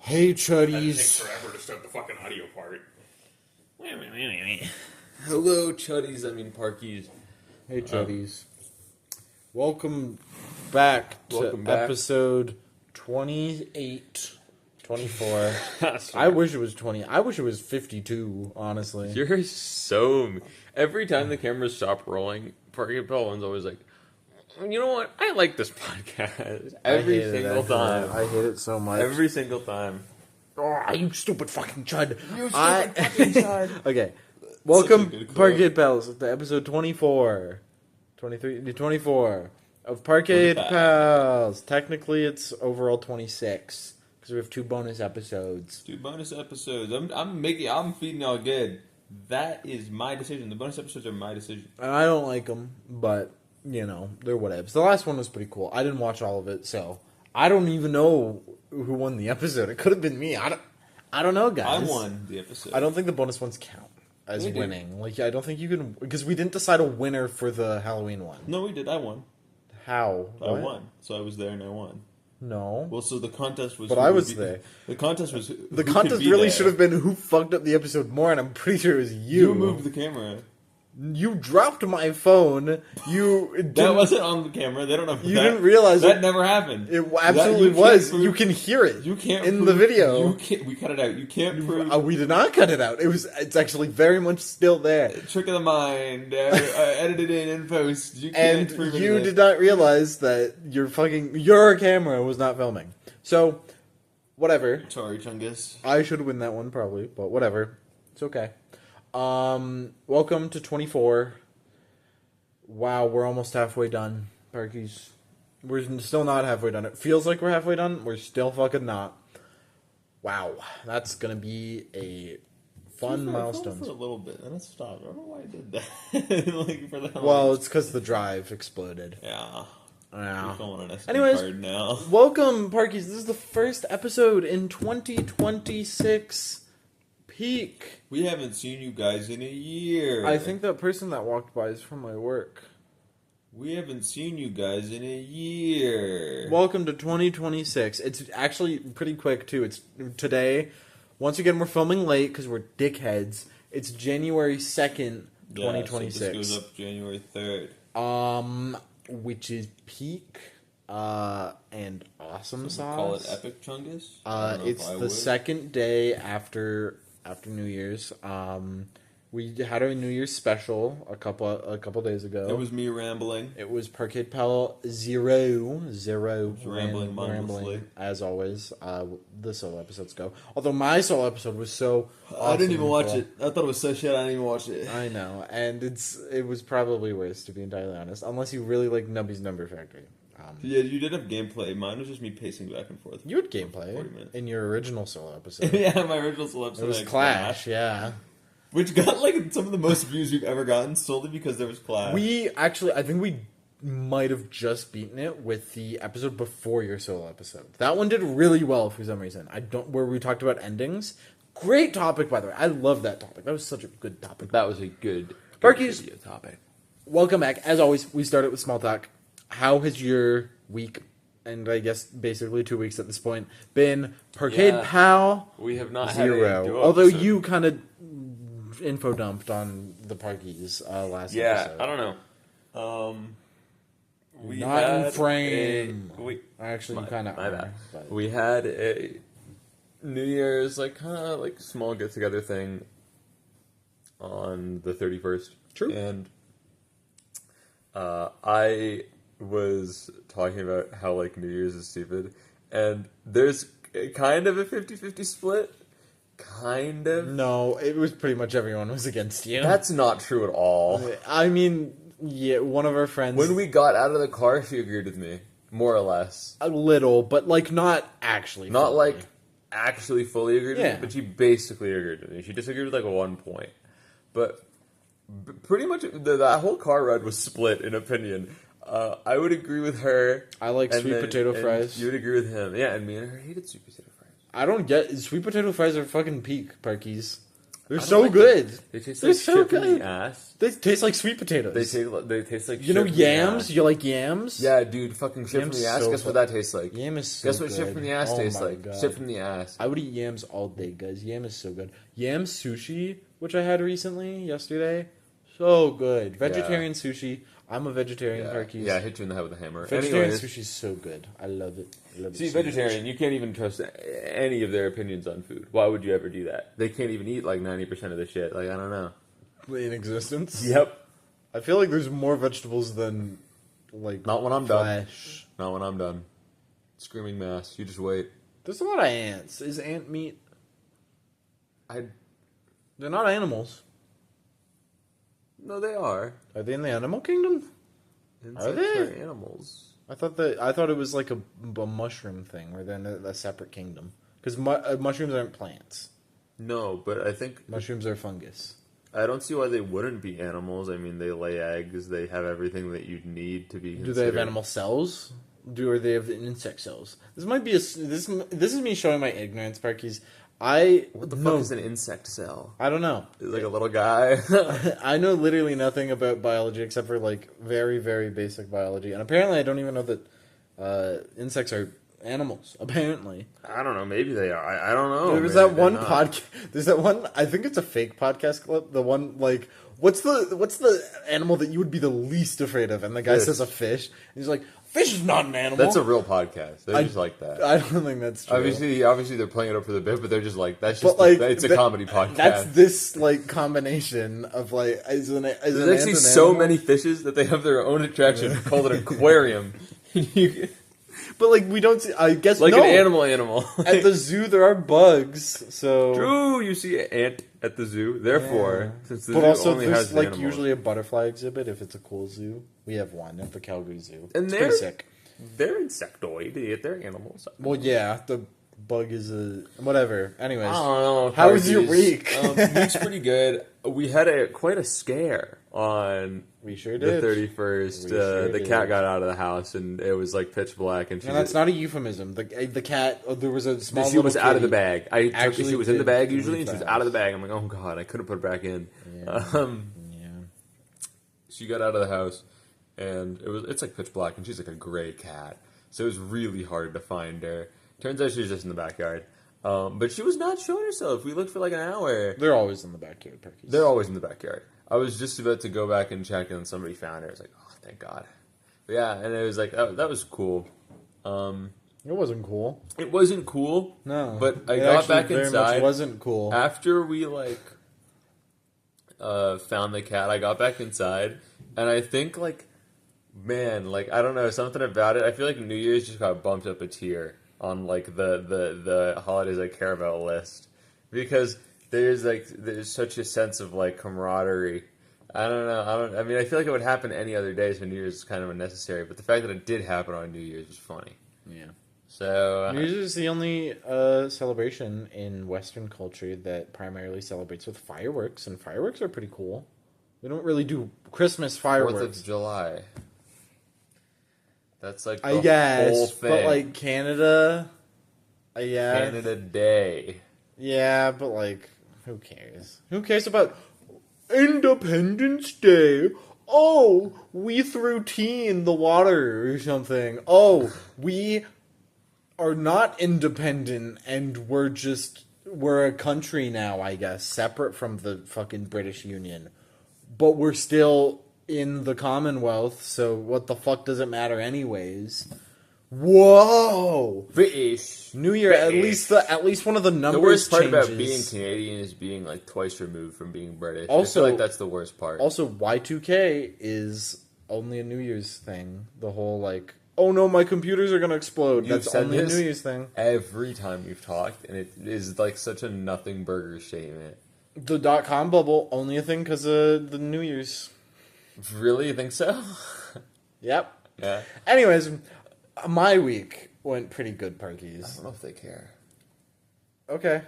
Hey, That takes Chuddies. forever to start the fucking audio part. Hello, Chuddies. I mean, Parkies. Hey, Chuddies. Welcome back to Welcome back. episode 28, 24. I wish it was 20. I wish it was 52, honestly. You're so... Every time the cameras stop rolling, Parkade Pal one's always like, you know what? I like this podcast. Every single time. I hate it so much. Every single time. Oh, you stupid fucking chud. You stupid fucking chud. Okay. Welcome, Such a good quote. Parkade Pals, to episode 24. 23, 24 of Parkade Pals. Technically, it's overall 26 because we have 2 bonus episodes. 2 bonus episodes. I'm feeding y'all good. That is my decision. The bonus episodes are my decision. And I don't like them, but, you know, they're whatevs. The last one was pretty cool. I didn't watch all of it, so I don't even know who won the episode. It could have been me. I don't know, guys. I won the episode. I don't think the bonus ones count as They do. winning. Like, I don't think you can, because we didn't decide a winner for the Halloween one. No, we did. I won. How? I What? won. So I was there and I won. No. Well, so the contest was... But who I would was be- there. The contest was... The contest really should have been who fucked up the episode more, and I'm pretty sure it was you. You moved the camera. You dropped my phone. You didn't, That wasn't on the camera. They don't know. You didn't realize that it. never happened. It absolutely you was. can't prove- You can hear it. You can't in prove- the video. You can't. We cut it out. You can't prove. We did not cut it out. It's actually very much still there. Trick of the mind. Edited in post. You can't And prove you it. did not realize that your camera was not filming. So, whatever. Sorry, Chungus. I should win that one probably, but whatever. It's okay. Welcome to 24. Wow, we're almost halfway done, Parkies. We're still not halfway done. It feels like we're halfway done. We're still fucking not. Wow, that's gonna be a fun milestone. For a little bit, and it stopped. I don't know why I did that. Like for the Well, it's because the drive exploded. yeah. Yeah. You're filling an SD Anyways, card now. welcome, Parkies. This is the first episode in 2026. Peak. We haven't seen you guys in a year. I think that person that walked by is from my work. we haven't seen you guys in a year. Welcome to 2026. It's actually pretty quick, too. It's today. Once again, we're filming late because we're dickheads. It's January 2nd, 2026. So this goes up January 3rd. Which is peak and awesome So sauce. call it Epic Chungus? I don't know It's if I the would. second day after New Year's. We had our New Year's special a couple days ago. It was me rambling. It was Parkade Pal zero rambling mindlessly. as always. The solo episodes go. Although my solo episode was so I didn't even awesome watch and it. I thought it was so shit. I didn't even watch it. cool. I know, and it was probably worse, to be entirely honest. Unless you really like Nubby's Number Factory. Yeah, you did have gameplay. Mine was just me pacing back and forth. You had gameplay 40 minutes. in your original solo episode. Yeah, my original solo episode It was had Clash, yeah. which got like some of the most views we've ever gotten solely because there was Clash. I think we might have just beaten it with the episode before your solo episode. That one did really well for some reason. Where we talked about endings. Great topic, by the way. I love that topic. That was such a good topic. That was a good Parkies. video topic. Welcome back. As always, we started with small talk. How has your week, and I guess basically 2 weeks at this point, been? Parkade Yeah. Pal We have not had a zero. duo Although episode. you kind of info dumped on the Parkies last episode. I don't know. We Not in had frame. we Actually, you kind of my are. bad. But We had a New Year's kind of small get together thing on the 31st. True. And I was talking about how New Year's is stupid, and there's kind of a 50-50 split. Kind of. No, it was pretty much everyone was against you. That's not true at all. I mean, yeah, one of our friends. When we got out of the car, she agreed with me, more or less. A little, but not actually. Not fully. actually fully agreed with Yeah. me, but she basically agreed with me. She disagreed with 1 point. But pretty much that whole car ride was split in opinion. I would agree with her. I like and sweet then- potato and fries. You would agree with him. Yeah, and me and her hated sweet potato fries. I don't get sweet potato fries are fucking peak, Parkies. They're I don't so like good. They taste They're like so shit from good. the ass. They taste like sweet potatoes. They taste like you know shit from the yams? ass. You like yams? Yeah, dude, fucking shit Yam's from the ass. so Guess fu- what that tastes like? Yam is so Guess what good. shit from the ass Oh tastes my like? God. Shit from the ass. I would eat yams all day, guys. Yam is so good. Yam sushi, which I had recently, yesterday, so good. Vegetarian sushi. I'm a vegetarian, Parkies. Yeah, I hit you in the head with a hammer. Vegetarian Anyways, sushi is so good. I love it. I love see, it so vegetarian, you can't even trust any of their opinions on food. Why would you ever do that? They can't even eat like 90% of the shit. Like, I don't know. much. In existence? Yep. I feel like there's more vegetables than, like, Not when I'm done. flesh. Not when I'm done. Screaming mass. You just wait. There's a lot of ants. Is ant meat? I They're not animals. No, they are. Are they in the animal kingdom? Insects they? are animals. I thought it was like a mushroom thing, or then a separate kingdom. Because mushrooms aren't plants. No, but I think Mushrooms are fungus. I don't see why they wouldn't be animals. I mean, they lay eggs. They have everything that you'd need to be. Do Considered. they have animal cells? Or they have insect cells? This might be this is me showing my ignorance, Parkies. What the fuck is an insect cell? I don't know. It's like a little guy. I know literally nothing about biology except for like very, very basic biology, and apparently I don't even know that insects are animals. Apparently, I don't know. Maybe they are. I don't know. there was Maybe that they're one not. podcast. There's that one. I think it's a fake podcast clip. The one like, what's the animal that you would be the least afraid of? And the guy Fish. says a fish. And he's like, fish is not an animal. That's a real podcast. They're just like that. I don't think that's true. Obviously, they're playing it up for the bit, but they're just like that's just. But like, It's a comedy podcast. That's this like combination of like is an There's ant actually an so animal? many fishes that they have their own attraction called an aquarium. But like we don't see. I guess Like no. an animal. At the zoo, there are bugs. So True, you see an ant at the zoo. Therefore, since the but zoo also only there's has like animals. usually a butterfly exhibit if it's a cool zoo. We have one at the Calgary Zoo. And It's they're- pretty sick. They're insectoid. They're animals. Well, yeah, the bug is a whatever. Anyways, I don't know. How was your Parkies. week? Week's pretty good. We had quite a scare on we sure the did. 31st. We sure The did. cat got out of the house and it was like pitch black. And she No, that's not a euphemism. The cat. There was a small. She was little out of the kitty. bag. Actually She was in the did bag leave usually, and the she was house. out of the bag. I'm like, oh god, I couldn't put her back in. Yeah. Yeah. She got out of the house, and it's like pitch black, and she's like a gray cat, so it was really hard to find her. Turns out she was just in the backyard, but she was not showing herself. We looked for like an hour. They're always in the backyard, Parkies. They're always in the backyard. I was just about to go back and check, and somebody found her. I was like, oh, thank God. But yeah, and it was like that was cool. It wasn't cool. It wasn't cool. No, but I it got actually back very inside. Much wasn't cool. After we found the cat, I got back inside, and I think man, I don't know, something about it. I feel like New Year's just got bumped up a tier on like the holidays I care about list, because there's such a sense of like camaraderie. I don't know. I mean, I feel like it would happen any other day, so New Year's is kind of unnecessary. But the fact that it did happen on New Year's was funny. Yeah. So New Year's is the only celebration in Western culture that primarily celebrates with fireworks, and fireworks are pretty cool. We don't really do Christmas 4th fireworks. of July. That's like the I guess, whole thing. but like Canada, yeah, Canada Day. yeah, but like, who cares? Who cares about Independence Day? Oh, we threw tea in the water or something. Oh, we are not independent and we're a country now, I guess, separate from the fucking British Union. But we're still in the Commonwealth, so what the fuck does it matter anyways? Whoa! British. New Year, at least one of the numbers The worst part changes. about being Canadian is being like twice removed from being British. Also- I feel like that's the worst part. Also, Y2K is only a New Year's thing. The whole like, oh no, my computers are gonna explode. You've That's said only a this New Year's thing. every time you've talked, and it is like such a nothing burger statement. The .com bubble, only a thing because of the New Year's. Really, you think so? Yep. Yeah. Anyways, my week went pretty good, I Parkies. don't know if they care. Okay.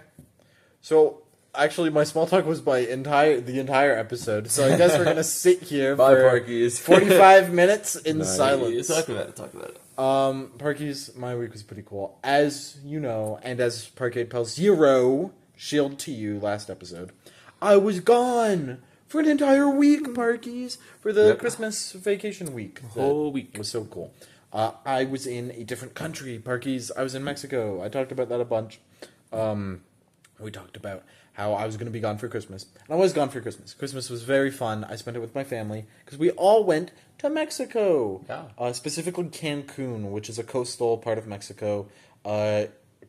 So, actually, my small talk was the entire episode. So I guess we're gonna sit here Bye, for Parkies. 45 minutes in Nice. silence. Talk about it. Parkies, my week was pretty cool. As you know, and as Parkade Pal Zero shield to you last episode, I was gone for an entire week, Parkies, for the Yep. Christmas vacation week. Whole week. It was so cool. I was in a different country, Parkies. I was in Mexico. I talked about that a bunch. We talked about how I was going to be gone for Christmas. And I was gone for Christmas. Christmas was very fun. I spent it with my family because we all went to Mexico. Yeah. Specifically Cancun, which is a coastal part of Mexico.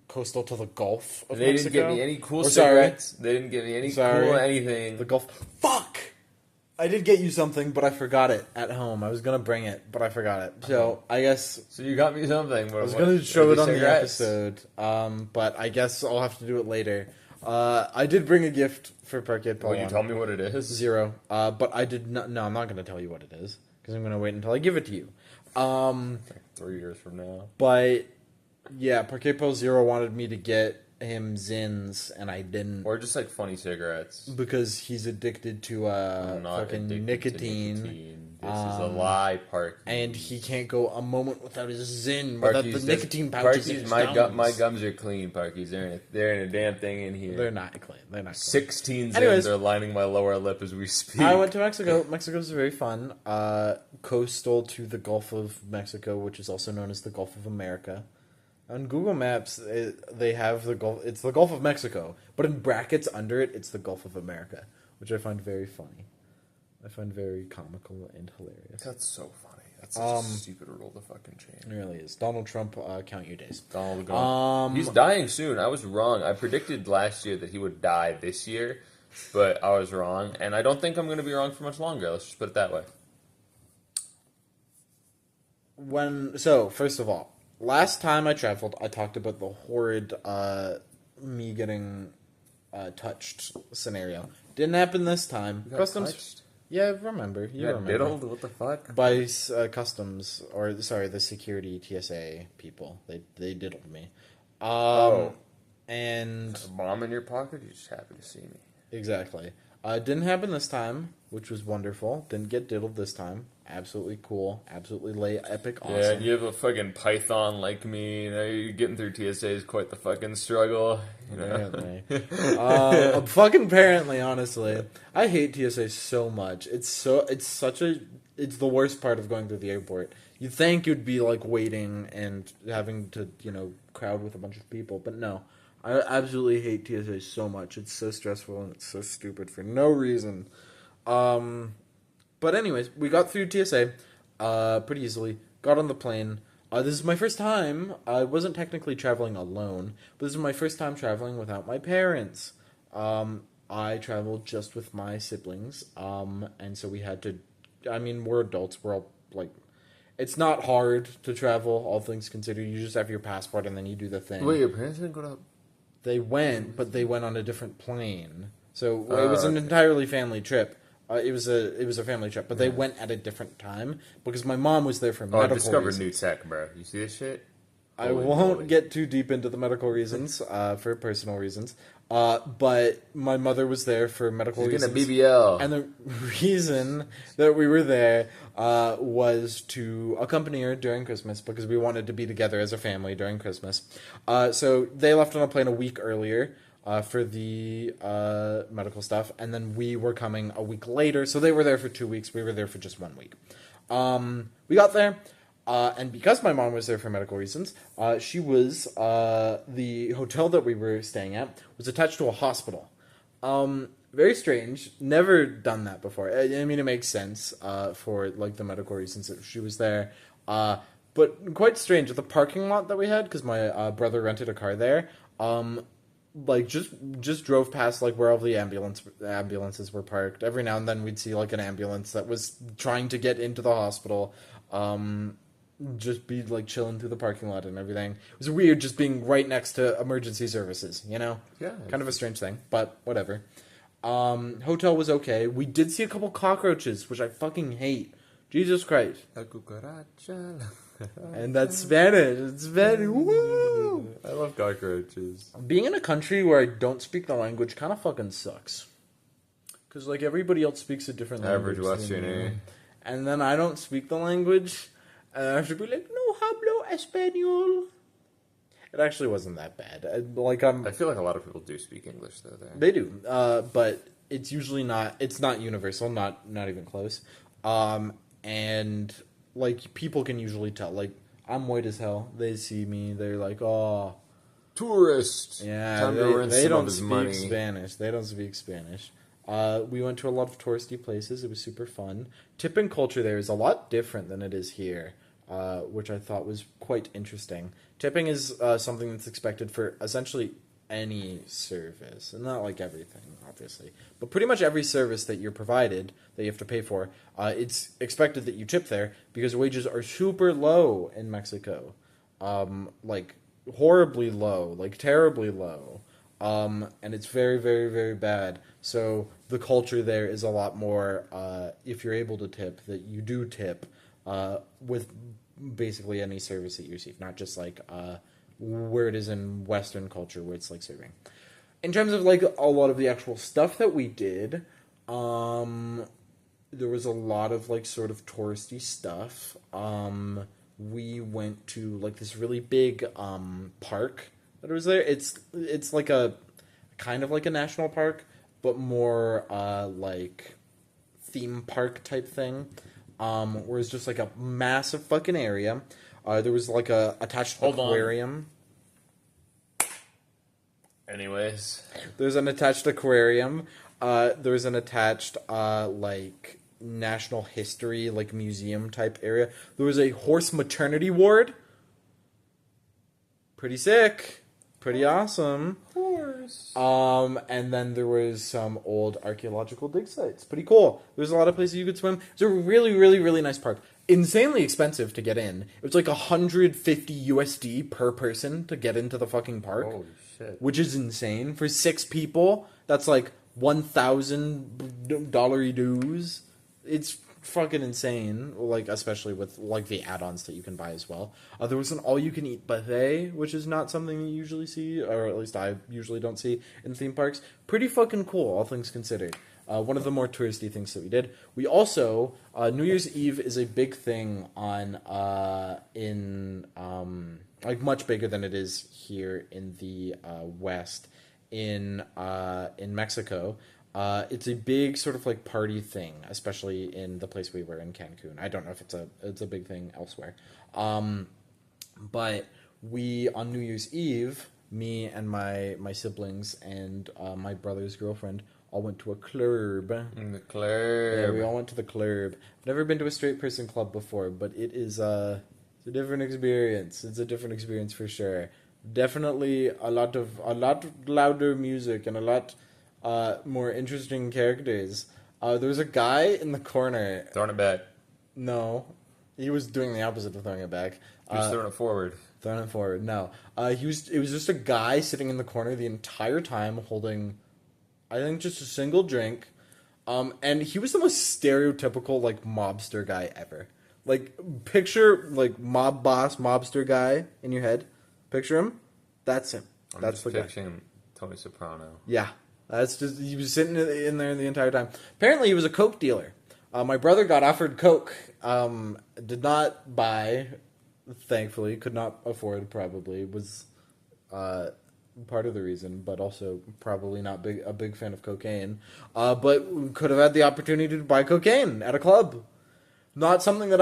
Coastal to the Gulf of They Mexico. didn't give me any cool Or, sorry, cigarettes. They didn't give me any Sorry. cool anything. The Gulf. Fuck! I did get you something, but I forgot it at home. I was going to bring it, but I forgot it. So, I guess So you got me something. I was going to show it on the episode, but I guess I'll have to do it later. I did bring a gift for Parkade Pal. Will you tell me what it is? 0. But I did not. No, I'm not going to tell you what it is because I'm going to wait until I give it to you. Like 3 years from now. But yeah, Parkade Pal 0 wanted me to get him Zins, and I didn't Or just like funny cigarettes. because he's addicted to I'm not fucking addicted to nicotine. This is a lie, Parky. And he can't go a moment without his Zin, without the Parky's nicotine pouches in his my gums. gums are clean, Parky's. They're in a damn thing in here. They're not clean. They're not clean. 16 Anyways. Zins are lining my lower lip as we speak. I went to Mexico. Mexico's very fun. Coastal to the Gulf of Mexico, which is also known as the Gulf of America. On Google Maps, they have the Gulf. It's the Gulf of Mexico, but in brackets under it, it's the Gulf of America, which I find very funny. I find very comical and hilarious. That's so funny. That's such a stupid rule to fucking change. It really is. Donald Trump, count your days. Donald Trump. He's dying soon. I was wrong. I predicted last year that he would die this year, but I was wrong, and I don't think I'm going to be wrong for much longer. Let's just put it that way. First of all, last time I traveled, I talked about the horrid me getting touched scenario. Didn't happen this time. You got Customs. touched? Yeah, remember. You got remember. diddled? What the fuck? By customs, or sorry, the security TSA people. They diddled me. And A bomb in your pocket? You're just happy to see me. exactly. Didn't happen this time, which was wonderful. Didn't get diddled this time. Absolutely cool. Absolutely epic. Awesome. Yeah, and you have a fucking python like me. You know, you're getting through TSA is quite the fucking struggle. You know? Apparently. Apparently, honestly. I hate TSA so much. It's the worst part of going through the airport. You'd think you'd be like waiting and having to, crowd with a bunch of people, but no. I absolutely hate TSA so much. It's so stressful and it's so stupid for no reason. But anyways, we got through TSA pretty easily. Got on the plane. This is my first time. I wasn't technically traveling alone, but this is my first time traveling without my parents. I traveled just with my siblings, and so we had to. I mean, we're adults. We're all like, it's not hard to travel, all things considered. You just have your passport, and then you do the thing. Wait, your parents didn't go to... They went, but they went on a different plane. So it was an entirely family trip. It was a family trip, but they went at a different time because my mom was there for medical I discovered reasons. new tech, bro. You see this shit? I Holy won't moly. get too deep into the medical reasons for personal reasons, but my mother was there for medical She's reasons. getting a BBL. And the reason that we were there was to accompany her during Christmas because we wanted to be together as a family during Christmas. So they left on a plane a week earlier for the medical stuff, and then we were coming a week later. So they were there for 2 weeks. We were there for just 1 week. We got there. And because my mom was there for medical reasons, the hotel that we were staying at was attached to a hospital. Very strange. Never done that before. I mean, it makes sense for like the medical reasons that she was there. But quite strange. The parking lot that we had, because my brother rented a car there, just drove past like where all the ambulances were parked. Every now and then we'd see like an ambulance that was trying to get into the hospital. Just be like chilling through the parking lot and everything. It was weird just being right next to emergency services, Yeah. Kind of a strange thing, but whatever. Hotel was okay. We did see a couple cockroaches, which I fucking hate. Jesus Christ. La cucaracha. And that's Spanish. It's Spanish. Woo! I love cockroaches. Being in a country where I don't speak the language kind of fucking sucks. Because like everybody else speaks a different language. Average Westerner. And then I don't speak the language. And I have to be like, no hablo español. It actually wasn't that bad. I feel like a lot of people do speak English though. There. They do. But it's usually not. It's not universal. Not even close. And like people can usually tell. Like I'm white as hell. They see me. They're like, oh, Tourist. yeah. Time to rinse They some don't of his speak money. Spanish. They don't speak Spanish. We went to a lot of touristy places. It was super fun. Tipping culture there is a lot different than it is here, which I thought was quite interesting. Tipping is something that's expected for essentially any service, and not like everything, obviously, but pretty much every service that you're provided that you have to pay for, it's expected that you tip there because wages are super low in Mexico, like horribly low, like terribly low, and it's very, very, very bad. So the culture there is a lot more. If you're able to tip, that you do tip with basically any service that you receive, not just like where it is in Western culture where it's like serving. In terms of like a lot of the actual stuff that we did, there was a lot of like sort of touristy stuff. We went to like this really big park that was there. It's like a kind of like a national park, but more like theme park type thing. Where it's just like a massive fucking area. There was like a attached Hold on. aquarium. Anyways. There's an attached aquarium. There's an attached like national history like museum type area. There was a horse maternity ward. Pretty sick. Pretty awesome. Horse. And then there was some old archaeological dig sites. Pretty cool. There's a lot of places you could swim. It's a really, really, really nice park. Insanely expensive to get in. It was like 150 USD per person to get into the fucking park. Holy shit. Which is insane. For 6 people, that's like $1,000 dues. It's fucking insane. Like, especially with like the add-ons that you can buy as well. There was an all-you-can-eat buffet, which is not something you usually see, or at least I usually don't see in theme parks. Pretty fucking cool, all things considered. One of the more touristy things that we did. We also New Year's Eve is a big thing on in like much bigger than it is here in the West in Mexico. It's a big sort of like party thing, especially in the place we were in Cancun. I don't know if it's a big thing elsewhere. But we on New Year's Eve, me and my siblings and my brother's girlfriend all went to a club. In the club. Yeah, we all went to the club. I've never been to a straight person club before, but it is it's a different experience. It's a different experience for sure. Definitely a lot louder music and a lot more interesting characters. There was a guy in the corner. Throwing it back. No, he was doing the opposite of throwing it back. Just throwing it forward. Throwing it forward. No, it was just a guy sitting in the corner the entire time holding, I think, just a single drink. And he was the most stereotypical like mobster guy ever. Like picture like mob boss mobster guy in your head. Picture him. That's him. That's the guy. Picturing Tony Soprano. Yeah, that's just he was sitting in there the entire time. Apparently, he was a coke dealer. My brother got offered coke. Did not buy. Thankfully, could not afford. Probably was part of the reason, but also probably not a big fan of cocaine. But could have had the opportunity to buy cocaine at a club. Not something that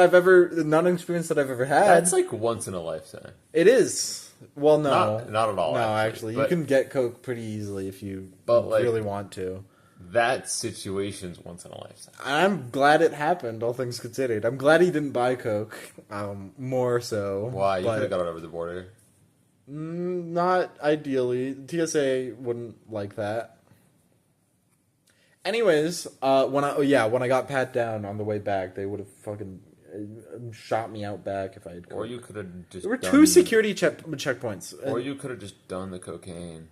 not an experience that I've ever had. That's like once in a lifetime. It is. Well, no. Not at all. No, actually. You can get coke pretty easily if you really want to. That situation's once in a lifetime. I'm glad it happened, all things considered. I'm glad he didn't buy coke, more so. Why? You could have got it over the border. Not ideally. TSA wouldn't like that. Anyways, when I got pat down on the way back, they would have fucking shot me out back if I had coke. Or you could have just There were 2 security checkpoints. Or you could have just done the cocaine.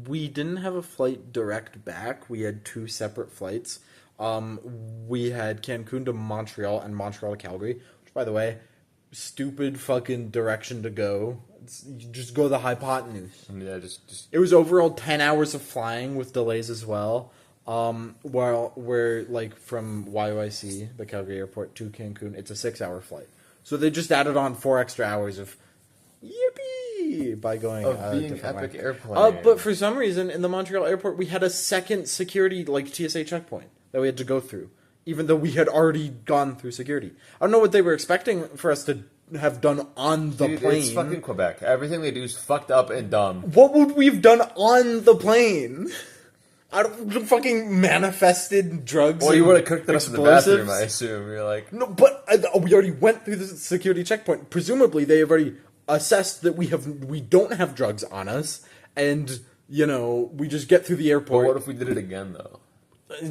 We didn't have a flight direct back. We had 2 separate flights. We had Cancun to Montreal and Montreal to Calgary, which, by the way, stupid fucking direction to go. You just go the hypotenuse. Yeah, just. It was overall 10 hours of flying with delays as well. While we're like from YYC, the Calgary airport, to Cancun, it's a 6-hour flight. So they just added on 4 extra hours of yippee. wee by going Of being different epic way. airplane. But for some reason, in the Montreal airport, we had a second security, like, TSA checkpoint that we had to go through, even though we had already gone through security. I don't know what they were expecting for us to have done on the Dude, plane. it's fucking Quebec. Everything they do is fucked up and dumb. What would we have done on the plane? I don't fucking manifested drugs. Well, you and would have cooked it up in the explosives. bathroom, I assume. You're like, No, but we already went through the security checkpoint. Presumably, they have already assessed that we don't have drugs on us, and we just get through the but airport. what if we did it again, though?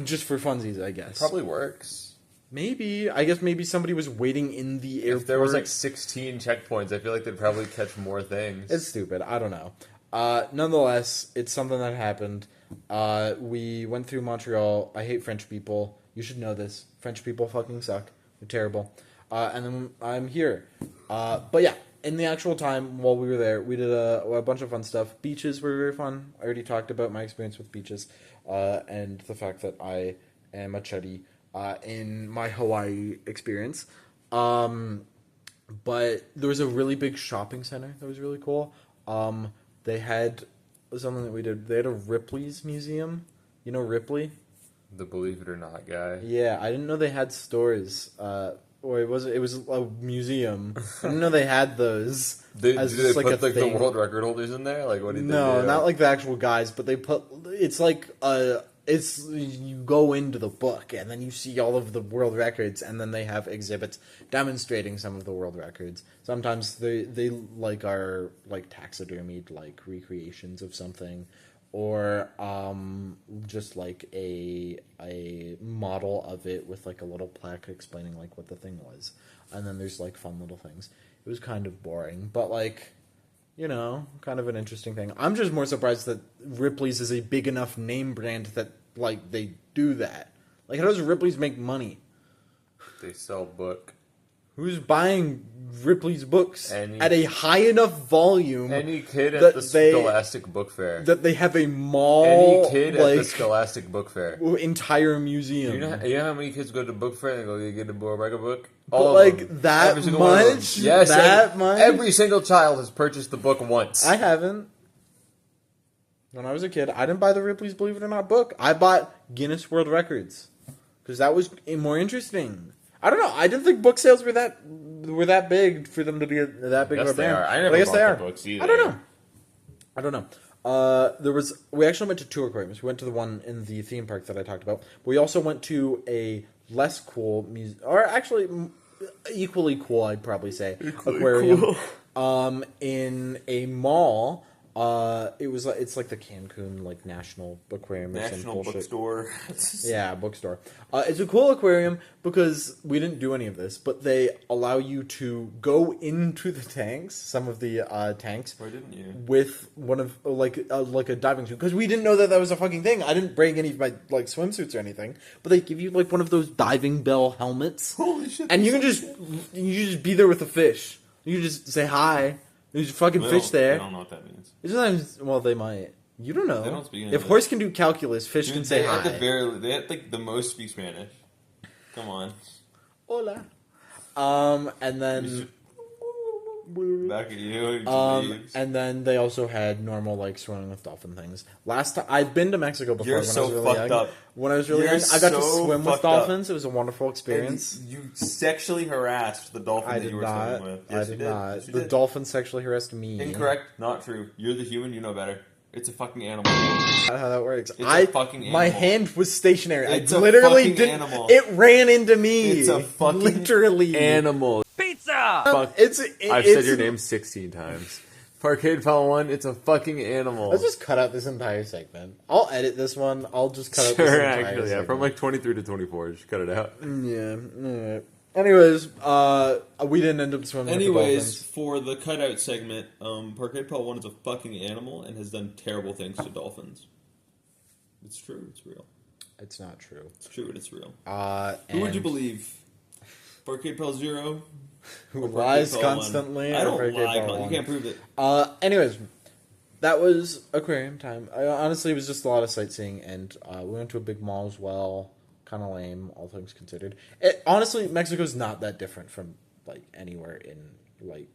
Just for funsies, I guess. Probably works. Maybe. I guess maybe somebody was waiting in the airport. If there was like 16 checkpoints, I feel like they'd probably catch more things. It's stupid. I don't know. Nonetheless, it's something that happened. We went through Montreal. I hate French people. You should know this. French people fucking suck. They're terrible. And then I'm here. But yeah, in the actual time while we were there, we did a bunch of fun stuff. Beaches were very fun. I already talked about my experience with beaches and the fact that I am a chuddy in my Hawaii experience. But there was a really big shopping center that was really cool. They had something that we did. They had a Ripley's museum. You know Ripley? The Believe It or Not guy. Yeah, I didn't know they had stores. Or it was a museum. I didn't know they had those. Did as they just, put a like the thing. world record holders in there? Like what did they No, do? not like the actual guys, but they put. It's like it's you go into the book and then you see all of the world records, and then they have exhibits demonstrating some of the world records. Sometimes they like are like taxidermied like recreations of something, or just like a model of it with like a little plaque explaining like what the thing was. And then there's like fun little things. It was kind of boring, but like, kind of an interesting thing. I'm just more surprised that Ripley's is a big enough name brand that like they do that. Like, how does Ripley's make money? They sell book. Who's buying Ripley's books Any- at a high enough volume? Any kid that at the they- Scholastic Book Fair. That they have a mall, Any kid at the like Scholastic Book Fair. entire museum. You know how many kids go to book fair and they go get a record book? But, All of like, them. that Every single one of them. much? Yes, That much? Every single child has purchased the book once. I haven't. When I was a kid, I didn't buy the Ripley's Believe It or Not book. I bought Guinness World Records because that was more interesting. I don't know. I didn't think book sales were that big for them to be that big of a Guess they brand. are. I But never guess bought they the are. books either. I don't know. We actually went to two aquariums. We went to the one in the theme park that I talked about. We also went to a less cool or actually equally cool, I'd probably say, aquarium. In a mall. It's like the Cancun like National Aquarium or some National bullshit. Bookstore. Yeah, bookstore. It's a cool aquarium because we didn't do any of this, but they allow you to go into the tanks, some of the tanks, Why didn't you? with one of like a diving suit, because we didn't know that was a fucking thing. I didn't bring any of my like swimsuits or anything, but they give you like one of those diving bell helmets, Holy shit! and you just be there with a fish. You just say hi. There's a fucking fish there. I don't know what that means. Sometimes, well, they might. You don't know. They don't speak If English. horse can do calculus, fish Dude, can say they hi. they had like the most speak Spanish. Come on. Hola. And then Back at you. leaves. and then they also had normal like swimming with dolphin things. Last time I've been to Mexico before. You're when I so was really fucked young. up. When I was really You're young, I got to so swim with fucked up. dolphins. It was a wonderful And experience. you sexually harassed the dolphin I that did you were not. swimming with. I Yes, did you did. not. Yes, you The did. dolphin sexually harassed me. Incorrect. Not true. You're the human. You know better. It's a fucking animal. That's not how that works. a fucking My animal. hand was stationary. It's I a literally fucking didn't. animal. It ran into me. It's a fucking literally Animal. Fuck. I've said your name 16 times. Parkade Pal 1, it's a fucking animal. Let's just cut out this entire segment. I'll edit this one. I'll just cut out this Sure, entire actually, yeah. segment. From like 23 to 24, just cut it out. Yeah. Alright. Anyways, we didn't end up swimming with the Anyways, dolphins. for the cutout segment, Parkade Pal 1 is a fucking animal and has done terrible things to dolphins. It's true. It's real. It's not true. It's true and it's real. Who Who would you believe? Parkade Pal 0? Who or Parkade lies Pal 1? constantly? I or don't Parkade lie. Pal You 1? can't prove it. Anyways, that was aquarium time. Honestly, it was just a lot of sightseeing, and we went to a big mall as well. Kind of lame, all things considered. Honestly, Mexico's not that different from like anywhere in like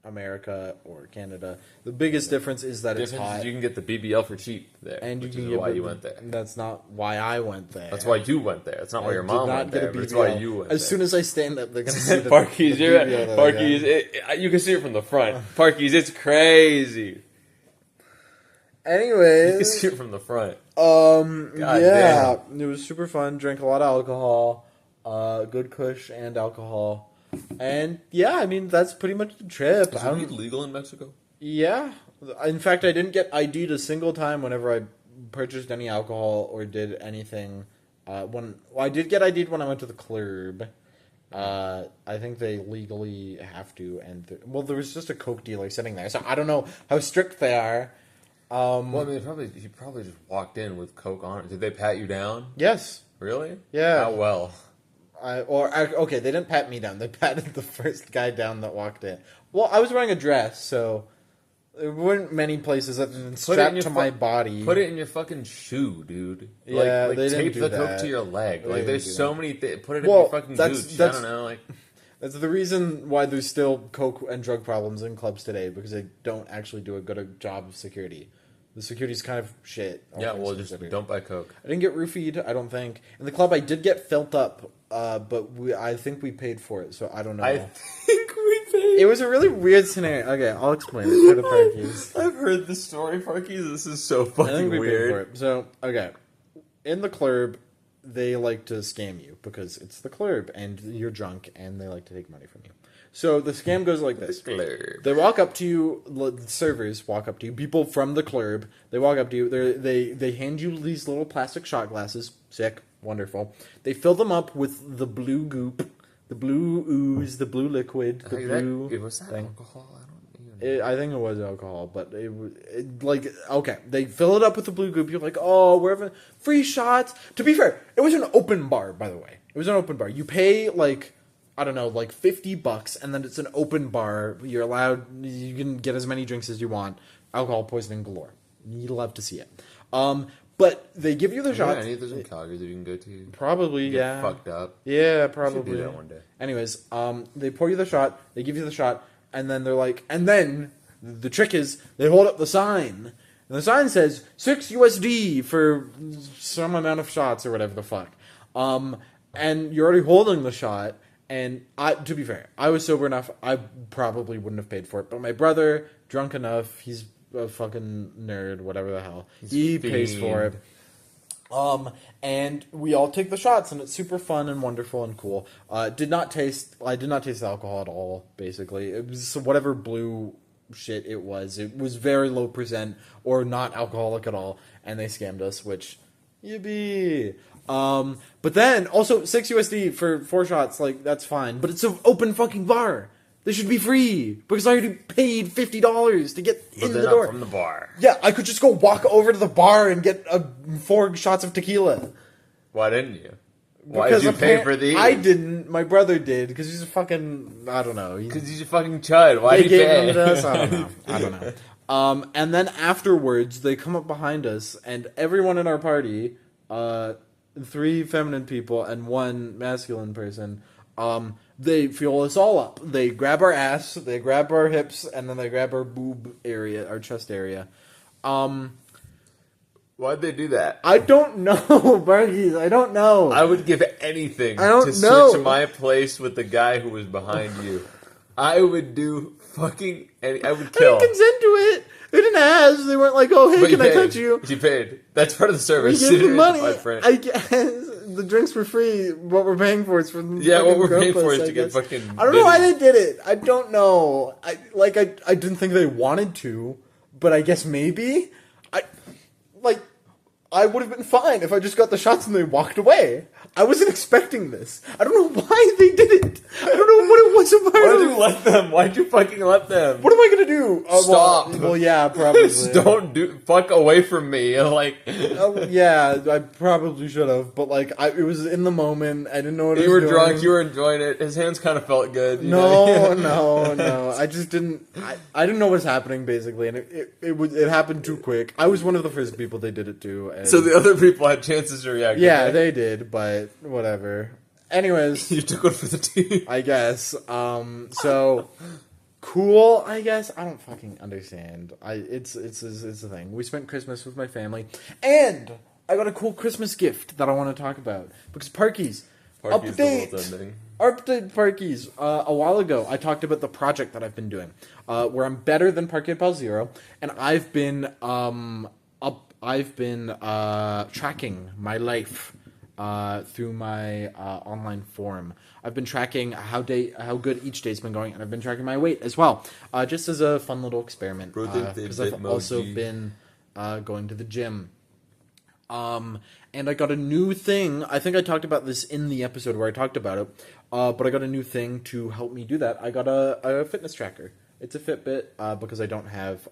America or Canada. The biggest difference is that it's Difference hot. is you can get the BBL for cheap there, And you which can is get why you went there. That's not why I went there. That's why you went there. That's not why your mom went there, but it's why you went As there. soon as I stand up, they're gonna see the Parkies, the you're right. BBL that I got. Parkies, you can see it from the front. Parkies, it's crazy. You can Anyways, see it from the front. yeah, it was super fun. Drank a lot of alcohol, good kush and alcohol, and yeah, I mean that's pretty much the trip. Is weed legal in Mexico? Yeah, in fact, I didn't get ID'd a single time whenever I purchased any alcohol or did anything. I did get ID'd when I went to the club. I think they legally have to, and there was just a coke dealer sitting there, so I don't know how strict they are. Well, I mean, you probably just walked in with coke on it. Did they pat you down? Yes. Really? Yeah. How well? Okay, they didn't pat me down. They patted the first guy down that walked in. Well, I was wearing a dress, so there weren't many places that strapped to my body. Put it in your fucking shoe, dude. Yeah, like they didn't tape do the that. coke to your leg. They Like, didn't there's do so that. many things. Put it in Well, your fucking boots. I don't know, like. That's the reason why there's still coke and drug problems in clubs today, because they don't actually do a good job of security. The security's kind of shit. Yeah, well, just don't buy coke. I didn't get roofied, I don't think. In the club, I did get felt up, but I think we paid for it, so I don't know. I think we paid. It was a really weird scenario. Okay, I'll explain it for the Parkies. I've heard this story, Parkies. This is so I think fucking we paid weird. for it. So, okay. In the club, they like to scam you because it's the club and you're drunk and they like to take money from you. So the scam goes like this. They walk up to you, the servers walk up to you, people from the club, they walk up to you, they hand you these little plastic shot glasses, sick, wonderful. They fill them up with the blue goop, the blue ooze, the blue liquid, the blue was that thing. alcohol? I don't even know. I think it was alcohol, but okay, they fill it up with the blue goop. You're like, oh, we're having free shots. To be fair, it was an open bar, by the way. It was an open bar. You pay I don't know, like $50, and then it's an open bar. You're allowed, you can get as many drinks as you want. Alcohol poisoning galore. You'd love to see it. But they give you the shots. Any of those in Calgary that you can go to? Probably, Get yeah. Fucked up. Yeah, Should probably. do that one day. Anyways, they pour you the shot, they give you the shot, and then they're like, and then the trick is they hold up the sign. And the sign says $6 USD for some amount of shots or whatever the fuck. And you're already holding the shot. And to be fair, I was sober enough, I probably wouldn't have paid for it. But my brother, drunk enough, he's a fucking nerd, whatever the hell. He pays for it. And we all take the shots, and it's super fun and wonderful and cool. I did not taste alcohol at all, basically. It was whatever blue shit it was. It was very low percent, or not alcoholic at all, and they scammed us, which, yippee. But then, also, $6 USD for 4 shots, that's fine. But it's an open fucking bar. They should be free, because I already paid $50 to get in the door. From the bar. Yeah, I could just go walk over to the bar and get 4 shots of tequila. Why didn't you? Why did you pay for these? I didn't. My brother did, because he's a fucking, I don't know. Because he's a fucking chud. Why did They he gave pay? them to us. I don't know. And then afterwards, they come up behind us, and everyone in our party, 3 feminine people and 1 masculine person, they fuel us all up. They grab our ass, they grab our hips, and then they grab our boob area, our chest area. Why'd they do that? I don't know, Bargies. I don't know. I would give anything I don't to know. switch my place with the guy who was behind you. I would do fucking I would I kill. didn't consent to it. They didn't ask. They weren't like, oh, hey, But can I paid. touch you? You paid. That's part of the We service. gave them money. My friend. I guess the drinks were free. What we're paying for is for Yeah, what we're paying for is I to get guess. fucking I don't know why bitty. they did it. I don't know. I didn't think they wanted to, but I guess maybe. I would have been fine if I just got the shots and they walked away. I wasn't expecting this. I don't know why they did it. I don't know what it was about. Why'd you let them? Why'd you fucking let them? What am I gonna do? Stop. Well, yeah, probably. Just don't fuck away from me. Like, Yeah, I probably should have, but it was in the moment. I didn't know what I you was were doing. drunk, you were enjoying it. His hands kind of felt good. you know? No. I just didn't. I didn't know what was happening basically, and it happened too quick. I was one of the first people they did it to. And So the other people had chances to react. yeah, okay? they did, but whatever. Anyways, You took one for the team. I guess. So cool, I guess. I don't fucking understand. It's a thing. We spent Christmas with my family, and I got a cool Christmas gift that I want to talk about because Parkies Parkey's the world's ending. Update Parkies. A while ago, I talked about the project that I've been doing, where I'm better than Parkade Pal 0, and I've been tracking my life through my online forum. I've been tracking how good each day's been going, and I've been tracking my weight as well, just as a fun little experiment. Because I've also been going to the gym. And I got a new thing. I think I talked about this in the episode where I talked about it. But I got a new thing to help me do that. I got a fitness tracker. It's a Fitbit because I don't have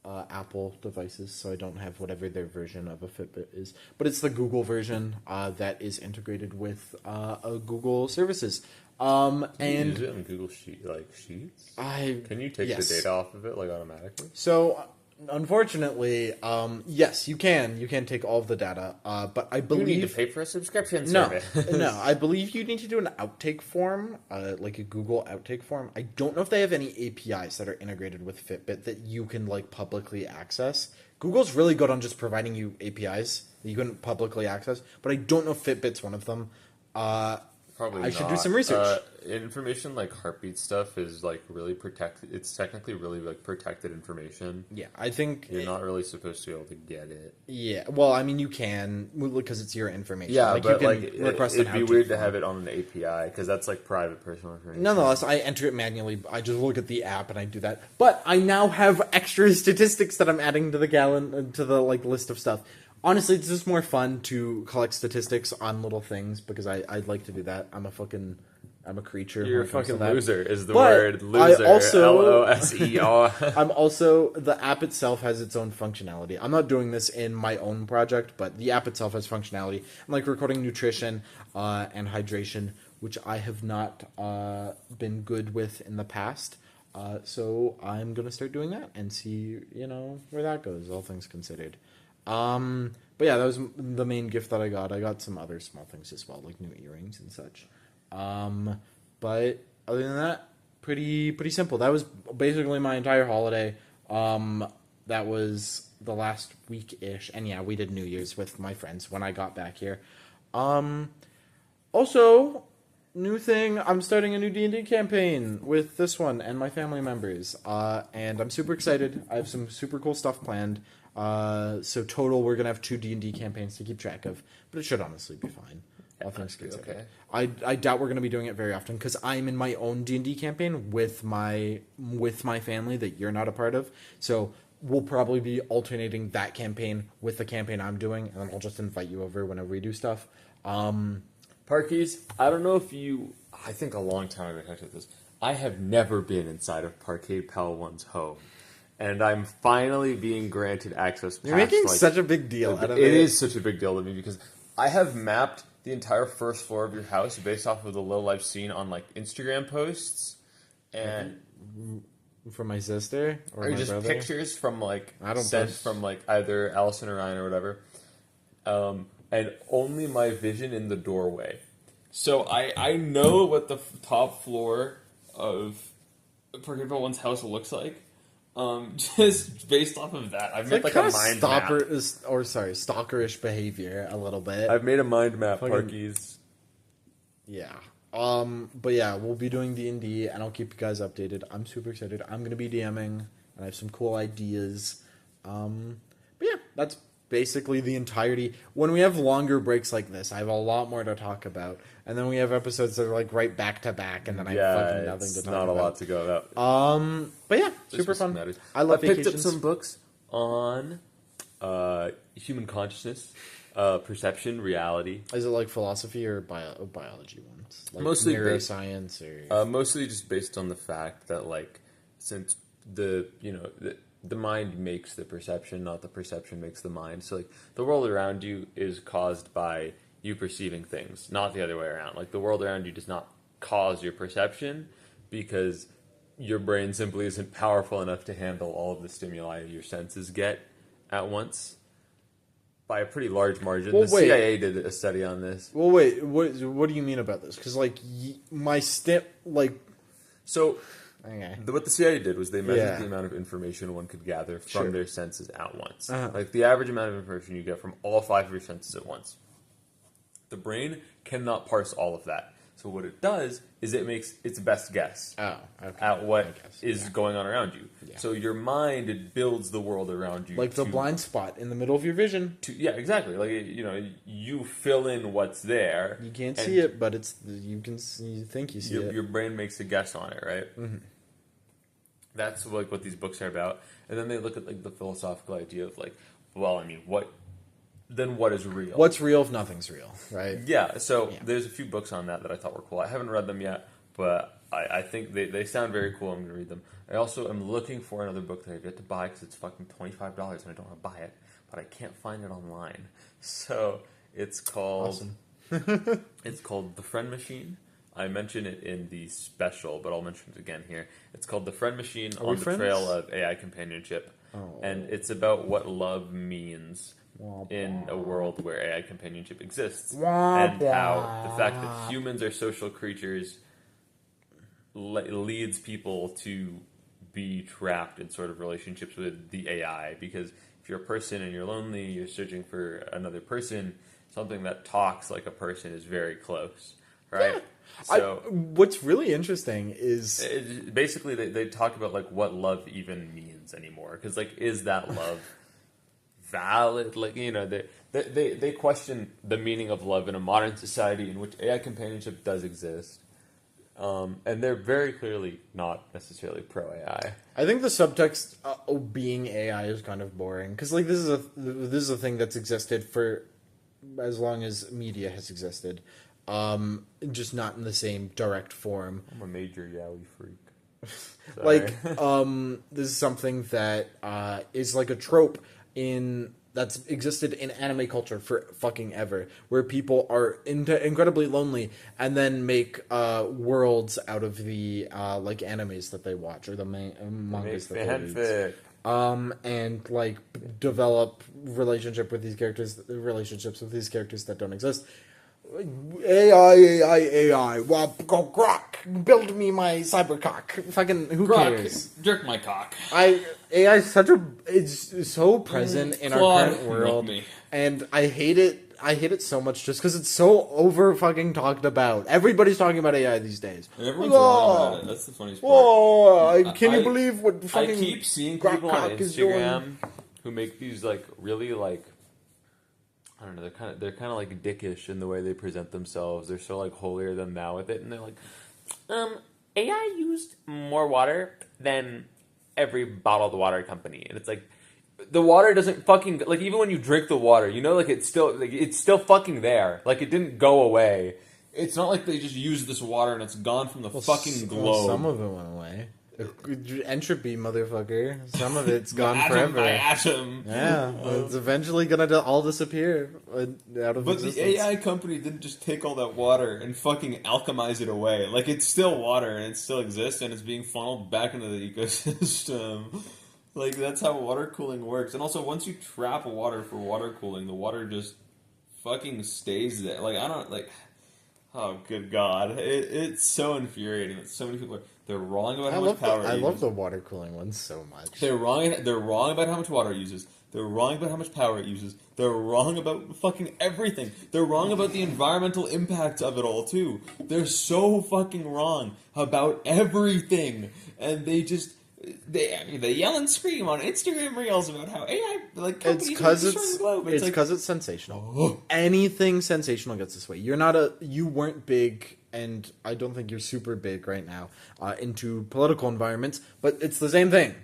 Apple devices, so I don't have whatever their version of a Fitbit is. But it's the Google version that is integrated with Google services. And use it in Google Sheets? Can you take the data off of it automatically? So unfortunately, yes, you can. You can take all of the data, but I believe you need to pay for a subscription service. No, I believe you need to do an outtake form, like a Google outtake form. I don't know if they have any APIs that are integrated with Fitbit that you can publicly access. Google's really good on just providing you APIs that you can publicly access, but I don't know if Fitbit's one of them. Probably I should do some research. Information like heartbeat stuff is really protected. It's technically really protected information. Yeah, I think you're not really supposed to be able to get it. Yeah, well, I mean, you can because it's your information. Yeah, but you can request it'd be weird to have it on an API because that's private personal information. Nonetheless, I enter it manually. I just look at the app and I do that. But I now have extra statistics that I'm adding to the list of stuff. Honestly, it's just more fun to collect statistics on little things because I'd like to do that. I'm a creature. You're a fucking loser is the but word. Loser. LOSER. I'm also, the app itself has its own functionality. I'm not doing this in my own project, but the app itself has functionality. I'm recording nutrition and hydration, which I have not been good with in the past. So I'm going to start doing that and see, where that goes, all things considered. But yeah, that was the main gift that I got. I got some other small things as well, like new earrings and such. But other than that, pretty simple. That was basically my entire holiday. That was the last week-ish. And yeah, we did New Year's with my friends when I got back here. Also, new thing, I'm starting a new D&D campaign with this one and my family members. And I'm super excited. I have some super cool stuff planned. So total, we're going to have 2 D&D campaigns to keep track of. But it should honestly be fine. All things considered. Okay. I doubt we're going to be doing it very often because I'm in my own D&D campaign with my family that you're not a part of. So we'll probably be alternating that campaign with the campaign I'm doing, and then I'll just invite you over whenever we do stuff. Parkies, I don't know if you... I think a long time ago I talked about this. I have never been inside of Parkade Pal 1's home. And I'm finally being granted access past... You're making such a big deal out of it. It is such a big deal to me because I have mapped the entire first floor of your house based off of the little I've seen on Instagram posts, and from my sister or my just brother? Pictures from sent from either Allison or Ryan or whatever, and only my vision in the doorway. So I know what the top floor of Parkade Pal 1's house looks like. Just based off of that, I've made a mind map. Stalkerish behavior a little bit. I've made a mind map, Parkies. Yeah. But yeah, we'll be doing D&D, and I'll keep you guys updated. I'm super excited. I'm gonna be DMing, and I have some cool ideas. But yeah, that's basically the entirety. When we have longer breaks like this, I have a lot more to talk about. And then we have episodes that are right back to back, and then I have fucking nothing to talk about. Not a lot to go about. But yeah, super fun. I love vacations. Picked up some books on human consciousness, perception, reality. Is it philosophy or biology ones? Mostly neuroscience or mostly just based on the fact that since the mind makes the perception, not the perception makes the mind. So the world around you is caused by you perceiving things, not the other way around. The world around you does not cause your perception because your brain simply isn't powerful enough to handle all of the stimuli your senses get at once by a pretty large margin. The CIA did a study on this. Well, wait, what do you mean about this? Because, my So, Okay. What the CIA did was they measured Yeah. the amount of information one could gather from Sure. their senses at once. Uh-huh. Like the average amount of information you get from all 5 of your senses at once. The brain cannot parse all of that. So what it does is it makes its best guess Oh, okay. at what I guess, is yeah. going on around you. Yeah. So your mind, it builds the world around you. Like the to- blind spot in the middle of your vision. Yeah, exactly. Like, you know, you fill in what's there. You can't and see it, but you think you see it. Your brain makes a guess on it, right? Mm-hmm. That's like what these books are about. And then they look at like the philosophical idea of like, well, I mean, what is real? What's real if nothing's real, right? Yeah, so Yeah. there's a few books on that I thought were cool. I haven't read them yet, but I think they sound very cool. I'm going to read them. I also am looking for another book that I've yet to buy because it's fucking $25 and I don't want to buy it, but I can't find it online. So it's called Awesome. it's called The Friend Machine. I mention it in the special, but I'll mention it again here. It's called The Friend Machine Are we on the friends? Trail of AI Companionship. Oh. And it's about what love means Wah, in a world where AI companionship exists. Wah, And how wah. the fact that humans are social creatures leads people to be trapped in sort of relationships with the AI. Because if you're a person and you're lonely, you're searching for another person, something that talks like a person is very close, right? Yeah. So What's really interesting is basically they talk about like what love even means anymore. Because like, is that love valid? Like, you know, they question the meaning of love in a modern society in which AI companionship does exist. And they're very clearly not necessarily pro AI. I think the subtext being AI is kind of boring because like this is a thing that's existed for as long as media has existed, just not in the same direct form. I'm a major yaoi freak. Sorry. Like this is something that is like a trope that's existed in anime culture for fucking ever, where people are incredibly lonely and then make worlds out of the like animes that they watch or the mangas that they read. Fanfic. And like develop relationships with these characters that don't exist. AI, well, go grok, build me my cybercock. Fucking, who cares? Jerk my cock. AI is so present in our Claude, current world, milk me. and I hate it. I hate it so much just because it's so over fucking talked about. Everybody's talking about AI these days. And everyone's Whoa. wrong about it. That's the funniest part. Whoa! Can you I- believe what I fucking keep seeing grok people on cock is doing? Instagram who make these like really like, I don't know, they're kind of like dickish in the way they present themselves. They're so like holier than thou with it, and they're like, AI used more water than every bottled water company, and it's like, the water doesn't fucking, like, even when you drink the water, you know, like it's still fucking there, like it didn't go away. It's not like they just used this water and it's gone from the fucking globe. Some of it went away. Entropy, motherfucker. Some of it's gone Atom by forever. atom. Yeah, it's eventually gonna all disappear out of But existence. the AI company didn't just take all that water and fucking alchemize it away. Like, it's still water and it still exists and it's being funneled back into the ecosystem. Like, that's how water cooling works. And also, once you trap water for water cooling, the water just fucking stays there. Like, I don't, like... Oh, good God. It's so infuriating that so many people they're wrong about how much power it I uses. love the water cooling one so much. They're wrong about how much water it uses. They're wrong about how much power it uses. They're wrong about fucking everything. They're wrong about the environmental impacts of it all, too. They're so fucking wrong about everything. And they just... They yell and scream on Instagram Reels about how AI like companies It's are because destroying the globe. it's like, because it's sensational. Anything sensational gets this way. You weren't big, and I don't think you're super big right now into political environments, but it's the same thing.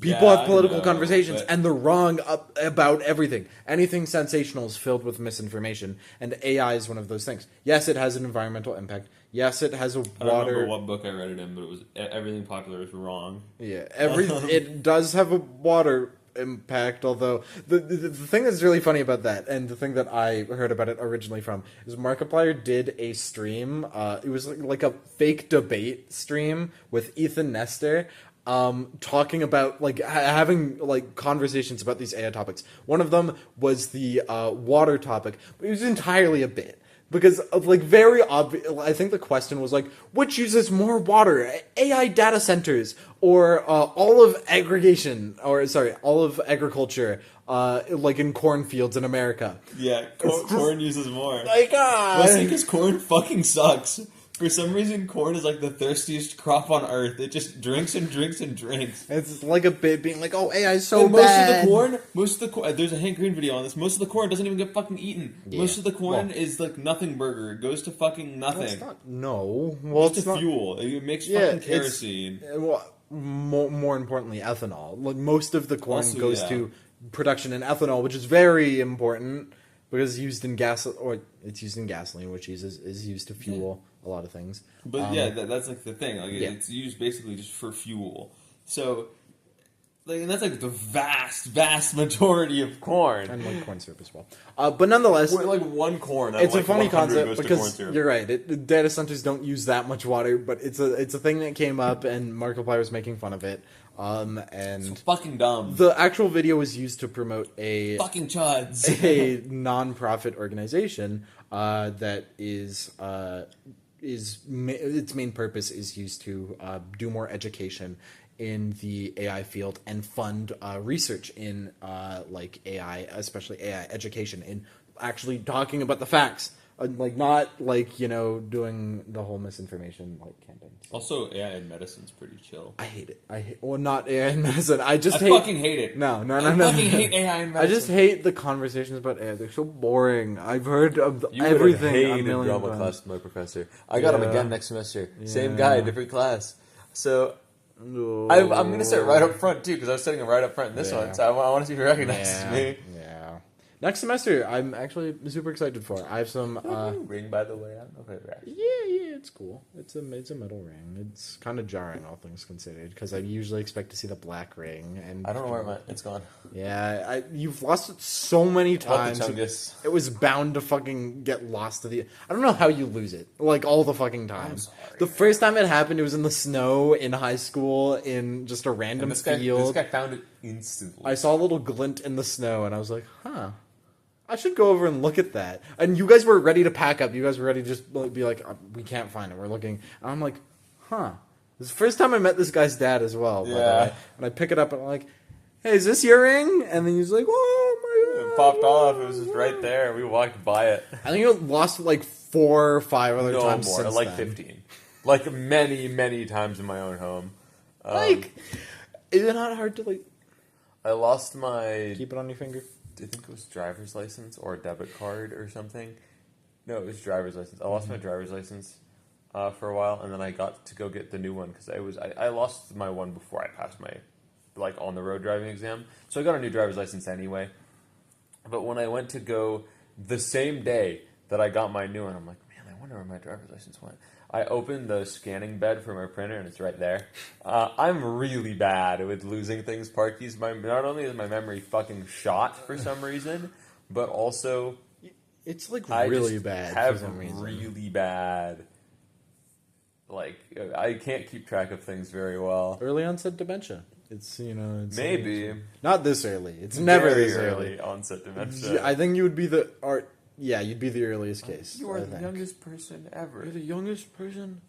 People Yeah, have political I know, conversations, but- and they're wrong about everything. Anything sensational is filled with misinformation, and AI is one of those things. Yes, it has an environmental impact. Yes, it has a I don't remember water. what book I read it in, but it was everything popular is wrong. Yeah, it does have a water impact. Although the thing that's really funny about that, and the thing that I heard about it originally from, is Markiplier did a stream. It was like a fake debate stream with Ethan Nestor. Talking about like having like conversations about these AI topics. One of them was the water topic, but it was entirely a bit. Because of like very obvious, I think the question was like, which uses more water, AI data centers or olive aggregation, or sorry, olive agriculture, like in cornfields in America. Yeah, corn uses more. Like, Well, see, because corn fucking sucks. For some reason, corn is like the thirstiest crop on earth. It just drinks and drinks and drinks. It's like a bit being like, oh, AI is so And bad. most of the corn, there's a Hank Green video on this. Most of the corn doesn't even get fucking eaten. Yeah. Most of the corn Well, is like nothing burger. It goes to fucking Well, nothing. it's not, no. Well, Just it's to not. fuel. It makes Yeah, fucking kerosene. Well, more importantly, ethanol. Like most of the corn Also, goes yeah. to production in ethanol, which is very important because it's used in it's used in gasoline, which is used to fuel a lot of things. But yeah, that's like the thing. Like yeah. it's used basically just for fuel. So, like, and that's like the vast majority of corn. And like corn syrup as well. But nonetheless, Like one corn. out of, it's a like, funny 100 concept goes to corn because syrup. you're right. The data centers don't use that much water, but it's a thing that came up, and Markiplier was making fun of it. And fucking dumb. the actual video was used to promote a Fucking chuds. a non-profit organization that its main purpose is used to do more education in the AI field and fund research in like AI, especially AI education, in actually talking about the facts, like not like doing the whole misinformation like campaigns. Also, AI in medicine's pretty chill. I hate it. Well, not AI in medicine. I just I fucking hate it. No. I fucking hate AI in medicine. I just hate the conversations about AI. They're so boring. I've heard of You everything a hated million drama times. class with my professor. I got him Yeah. again next semester. Same Yeah. guy, different class. So No. I'm going to sit right up front too because I was sitting right up front in this Yeah. one. So I want to see if he recognizes me. Yeah. Next semester, I'm actually super excited for. I have some. Ring, by the way. I don't know if it actually. Yeah, it's cool. It's a metal ring. It's kind of jarring, all things considered, because I usually expect to see the black ring. And I don't know where it went. It's gone. Yeah, you've lost it so many times. Chungus. It was bound to fucking get lost to the. I don't know how you lose it. Like all the fucking time. sorry, The first time it happened, it was in the snow in high school in just a random This field. guy found it instantly. I saw a little glint in the snow, and I was like, "Huh, I should go over and look at that." And you guys were ready to pack up. You guys were ready to just be like, "We can't find it. We're looking." And I'm like, "Huh." This is the first time I met this guy's dad as well. By the Yeah. way. And I pick it up and I'm like, "Hey, is this your ring?" And then he's like, "Oh my god!" It popped off. It was just right there. We walked by it. I think it lost like 4 or 5 other No times more. since Like then. 15. Like many times in my own home. Like, is it not hard to like I lost my. keep it on your finger? I think it was driver's license or a debit card or something. No, it was driver's license. I lost my driver's license for a while, and then I got to go get the new one because I lost my one before I passed my on the road driving exam. So I got a new driver's license anyway. But when I went to go the same day that I got my new one, I'm like, man, I wonder where my driver's license went. I opened the scanning bed for my printer, and it's right there. I'm really bad with losing things, Parkies. Not only is my memory fucking shot for some reason, but also It's like I really just bad have for some reason. really bad. Like I can't keep track of things very well. Early onset dementia. It's it's Maybe not this early. It's never very this early. early onset dementia. I think you would be the you'd be the earliest case. You are I the think. youngest person ever. You're the youngest person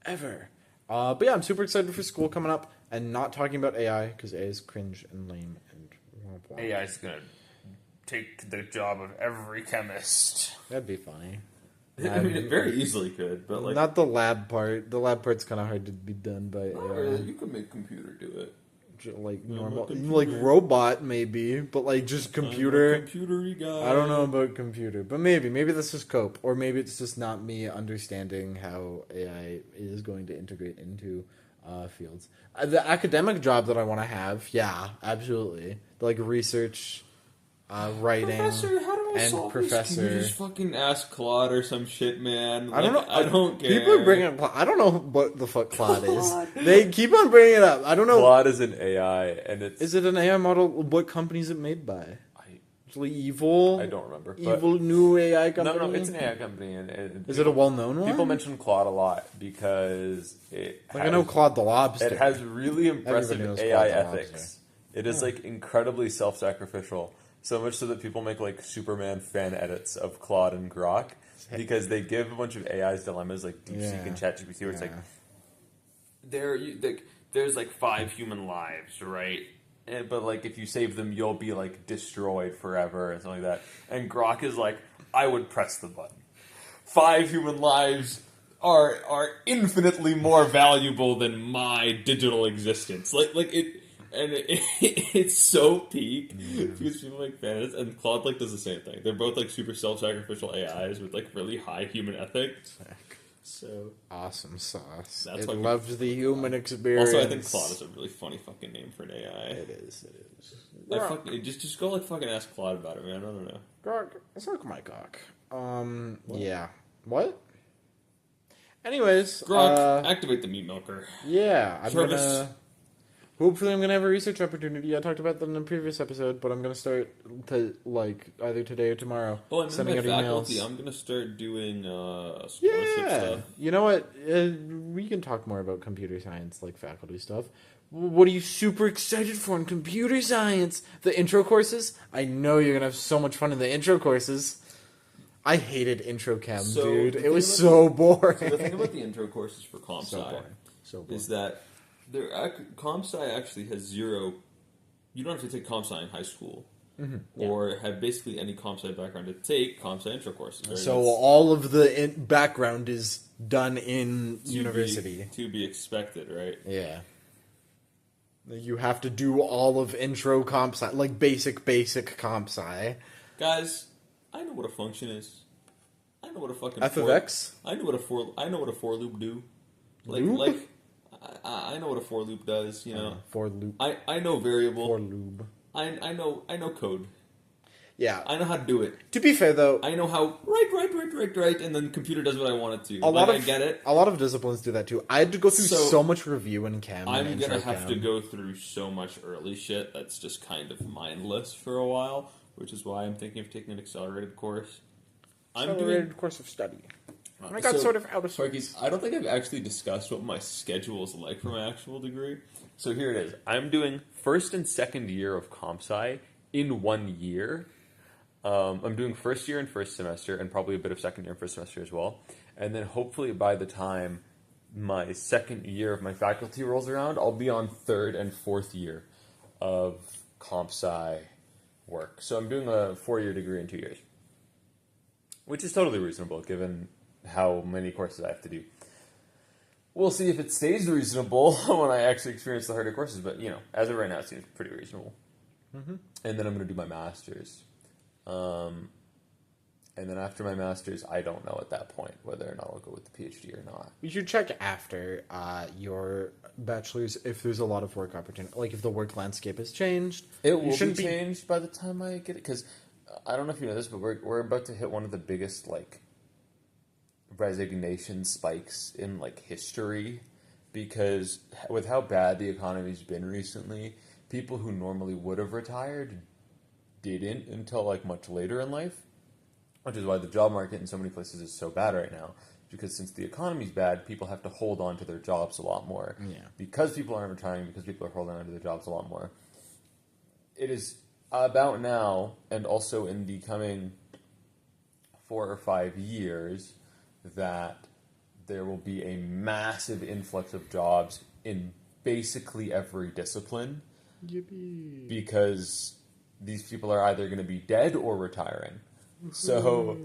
ever. But yeah, I'm super excited for school coming up and not talking about AI because AI is cringe and lame and womp womp. AI is gonna take the job of every chemist. That'd be funny. I mean, it very easily could, but like, Not the lab part. The lab part's kind of hard to be done by not AI. really. You could make computer do it. Like I'm a normal, computer. like robot maybe, but like just computer. I'm a computer-y guy. I don't know about computer, but maybe that's just cope, or maybe it's just not me understanding how AI is going to integrate into fields. The academic job that I want to have, yeah, absolutely, like research, writing, Professor, how do I and solve professor. this? Can you just fucking ask Claude or some shit, man? I don't know. I don't care. People are bringing up. I don't know what the fuck Claude is. They keep on bringing it up. I don't know. Claude is an AI, and it's Is it an AI model? What company is it made by? It's like evil. I don't remember. But Evil new AI company. no, it's an AI company, and Is it a well-known one? people mention Claude a lot because it Like I know Claude the Lobster. It has really impressive Everybody knows AI Claude the ethics. It is like incredibly self-sacrificial, so much so that people make like Superman fan edits of Claude and Grok because they give a bunch of AIs dilemmas like DeepSeek and ChatGPT, where it's like there's like 5 human lives, right? But like if you save them, you'll be like destroyed forever and something like that. And Grok is like, I would press the button. 5 human lives are infinitely more valuable than my digital existence. It's so peak because people make fans, and Claude like does the same thing. They're both like super self-sacrificial AIs with like really high human ethics. So awesome sauce. That's it why loves the human experience. Also, I think Claude is a really funny fucking name for an AI. It is. Just go like fucking ask Claude about it, man. I don't know. Gawk, suck my cock. Yeah. What? Anyways, Grok, activate the meat milker. Yeah, Service. Hopefully, I'm gonna have a research opportunity. I talked about that in a previous episode, but I'm gonna start to like either today or tomorrow. Oh, I'm sending in my out faculty. emails. I'm gonna start doing scholarship stuff. You know what? We can talk more about computer science, like faculty stuff. What are you super excited for in computer science? The intro courses? I know you're gonna have so much fun in the intro courses. I hated intro chem, dude. It was so boring. So the thing about the intro courses for comp So sci boring. is that comp sci actually has zero. You don't have to take comp sci in high school, or have basically any comp sci background to take comp sci intro courses. Right? So all of the background is done in university. To be expected, right? Yeah. You have to do all of intro comp sci, like basic comp sci. Guys, I know what a function is. I know what a fucking F of X? I know what a for loop do. Lube? I know what a for loop does, you know. For loop. I know variable. For lube. I know code. Yeah. I know how to do it. To be fair, though, I know how right, and then the computer does what I want it to. I get it. A lot of disciplines do that too. I had to go through so much review in chem. I'm gonna have to go through so much early shit that's just kind of mindless for a while, which is why I'm thinking of taking an accelerated course. Accelerated course of study. I got sort of out of sorts. I don't think I've actually discussed what my schedule is like for my actual degree. So here it is. I'm doing first and second year of comp sci in 1 year. I'm doing first year and first semester, and probably a bit of second year and first semester as well. And then hopefully by the time my second year of my faculty rolls around, I'll be on third and fourth year of comp sci work. So I'm doing a 4-year degree in 2 years, which is totally reasonable given how many courses I have to do. We'll see if it stays reasonable when I actually experience the harder courses, but you know, as of right now, it seems pretty reasonable. Mm-hmm. And then I'm going to do my master's. And then after my master's, I don't know at that point whether or not I'll go with the PhD or not. You should check after your bachelor's if there's a lot of work opportunity, like if the work landscape has changed. It will be changed by the time I get it, because I don't know if you know this, but we're about to hit one of the biggest like resignation spikes in like history, because with how bad the economy's been recently, people who normally would have retired didn't until like much later in life, which is why the job market in so many places is so bad right now, because since the economy's bad, people have to hold on to their jobs a lot more. Because people aren't retiring, because people are holding on to their jobs a lot more. It is about now, and also in the coming 4 or 5 years, that there will be a massive influx of jobs in basically every discipline. Yippee. Because these people are either going to be dead or retiring. So,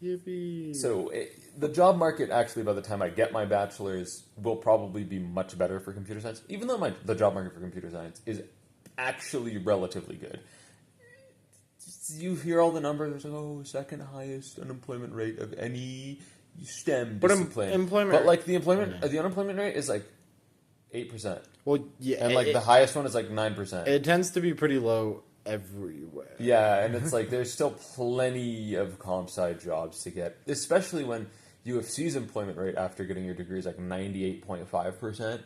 yippee. So the job market actually, by the time I get my bachelor's, will probably be much better for computer science, even though the job market for computer science is actually relatively good. You hear all the numbers, it's like, second highest unemployment rate of any STEM discipline. But like the unemployment rate is like 8%. Well, yeah, and like the highest one is like 9%. It tends to be pretty low everywhere. Yeah, and it's like there's still plenty of comp sci jobs to get, especially when UFC's employment rate after getting your degree is like 98.5%.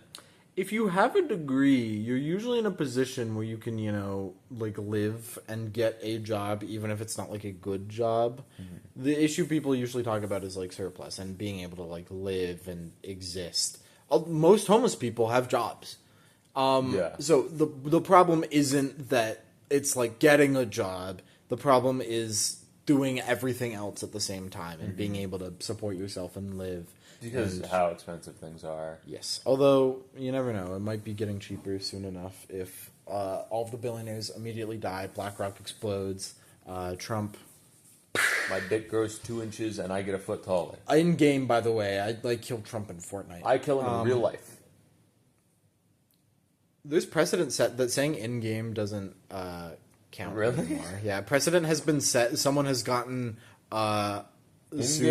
If you have a degree, you're usually in a position where you can, like live and get a job, even if it's not like a good job. Mm-hmm. The issue people usually talk about is like surplus and being able to like live and exist. Most homeless people have jobs. Yeah. So the problem isn't that it's like getting a job. The problem is doing everything else at the same time and being able to support yourself and live. Because And- how expensive things are. Yes, although you never know, it might be getting cheaper soon enough if all of the billionaires immediately die, BlackRock explodes, Trump. My dick grows 2 inches and I get a foot taller. In game, by the way, I'd like kill Trump in Fortnite. I kill him in real life. There's precedent set that saying in game doesn't count Really? anymore. Yeah, precedent has been set. Someone has gotten sued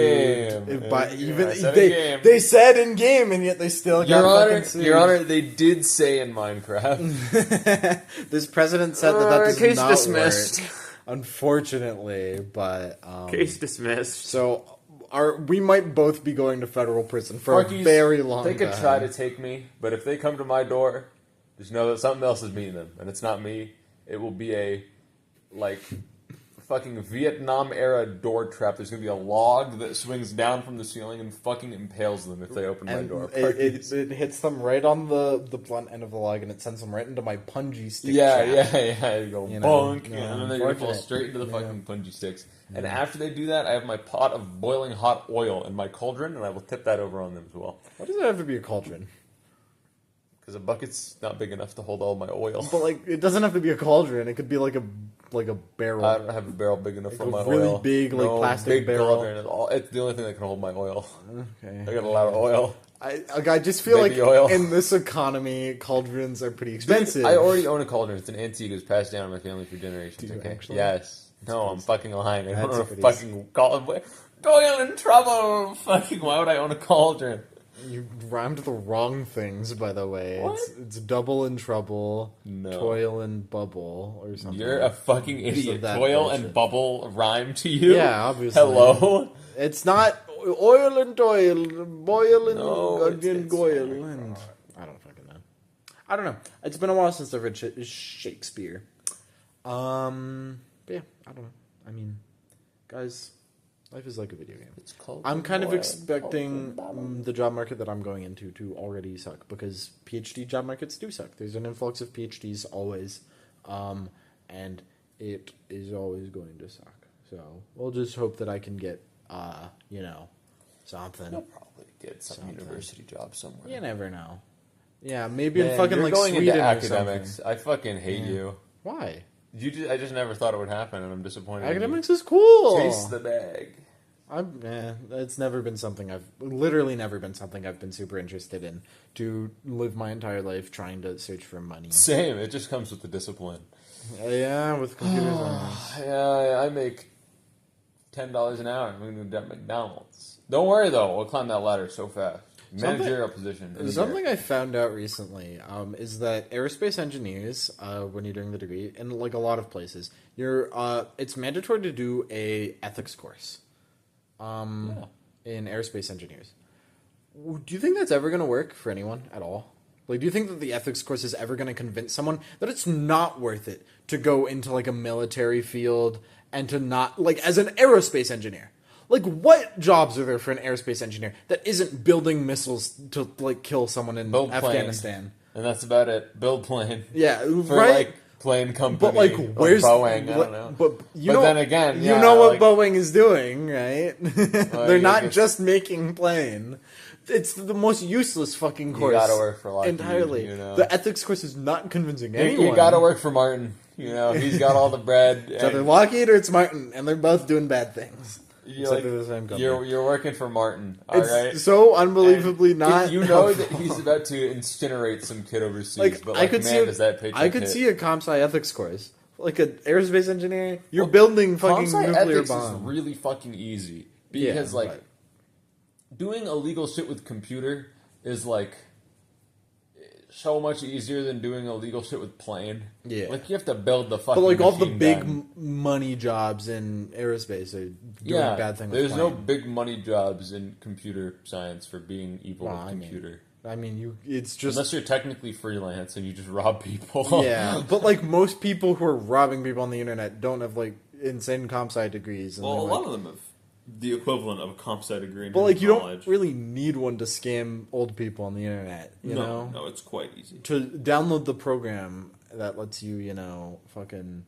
In-game. by In-game. even I said they in-game. they said in game and yet they still got fucking sued. Your Honor, they did say in Minecraft. There's precedent set that does Case not dismissed. work, unfortunately. But Case dismissed. so we might both be going to federal prison for Parkies, a very long they time. could try to take me, but if they come to my door, just know that something else is meeting them, and it's not me. It will be a, like, fucking Vietnam-era door trap. There's going to be a log that swings down from the ceiling and fucking impales them if they open my And door. it hits them right on the blunt end of the log, and it sends them right into my punji stick. Yeah, trap. yeah. You go You know, bonk, yeah, and then they're going to fall unfortunate. straight into the Yeah. fucking punji sticks. And after they do that, I have my pot of boiling hot oil in my cauldron, and I will tip that over on them as well. Why does it have to be a cauldron? Because a bucket's not big enough to hold all my oil. But like, it doesn't have to be a cauldron. It could be like a barrel. I don't have a barrel big enough for a my really oil. big, like, plastic big barrel. cauldron is all. It's the only thing that can hold my oil. Okay. I got a lot of oil. I just feel Baby like oil. in this economy, cauldrons are pretty expensive. I already own a cauldron. It's an antique. It was passed down in my family for generations. Do you Okay. actually? Yes. No, I'm fucking lying. I don't That's own a pretty- fucking cauldron. Doyle in trouble. Fucking. Why would I own a cauldron? You rhymed the wrong things, by the way. What? It's double in trouble, No. toil and bubble, or something. You're a fucking Just idiot. that Toil bullshit. and bubble rhyme to you? Yeah, obviously. Hello? It's not oil and toil, boil and No, onion it's goil. very And I don't fucking know. I don't know. It's been a while since I've read Shakespeare. But yeah, I don't know. I mean, guys, life is like a video game. It's called I'm kind of Boil. expecting the job market that I'm going into to already suck because PhD job markets do suck. There's an influx of PhDs always, and it is always going to suck. So we'll just hope that I can get, something. You'll probably get some Something. university job somewhere. You never know. Yeah, maybe Man, in fucking you're like going Sweden into or academics. something. I fucking hate you. Why? I just never thought it would happen, and I'm disappointed. in you. Academics is cool. Chase the bag. It's never been something I've been super interested in to live my entire life trying to search for money. Same. It just comes with the discipline. Yeah, with computers. Yeah, I make $10 an hour. I'm going to at McDonald's. Don't worry though. We'll climb that ladder so fast. Managerial position. in a Something year. I found out recently is that aerospace engineers, when you're doing the degree, in like a lot of places, it's mandatory to do a ethics course. In aerospace engineers. Do you think that's ever going to work for anyone at all? Like, do you think that the ethics course is ever going to convince someone that it's not worth it to go into like a military field and to not, like, as an aerospace engineer? Like, what jobs are there for an aerospace engineer that isn't building missiles to like kill someone in Build plane. Afghanistan? And that's about it. Build plane. Yeah, For right. like plane company. But like, or where's Boeing? I don't know. But then again, you yeah, know what like- Boeing is doing, right? They're yeah, not I guess- just making plane. It's the most useless fucking course. gotta work for Lockheed, entirely. you know? The ethics course is not convincing anyone. You gotta work for Martin. You know, he's got all the bread. It's either Lockheed or it's Martin, and they're both doing bad things. You're, Except like, they're the same company. you're working for Martin, all It's right? so unbelievably not. You know helpful. that he's about to incinerate some kid overseas, Like, but I like, could man, see. does that paycheck I could hit. see a comp sci ethics course, like an aerospace engineer. You're building fucking Comp sci nuclear ethics bombs. is really fucking easy Yeah, because like but- doing illegal shit with computer is like so much easier than doing illegal shit with plane. Yeah. like you have to build the fucking. But like all the machine big gun. money jobs in aerospace are doing bad things. There's with no plane. big money jobs in computer science for being evil Well, with I mean, computer. It's just Unless you're technically freelance and you just rob people. yeah. But like most people who are robbing people on the internet don't have like insane comp sci degrees. And Well, a they're lot like, of them have. the equivalent of a comp sci degree in But like, you knowledge. don't really need one to scam old people on the internet. You know, No, it's quite easy. to download the program that lets you, fucking.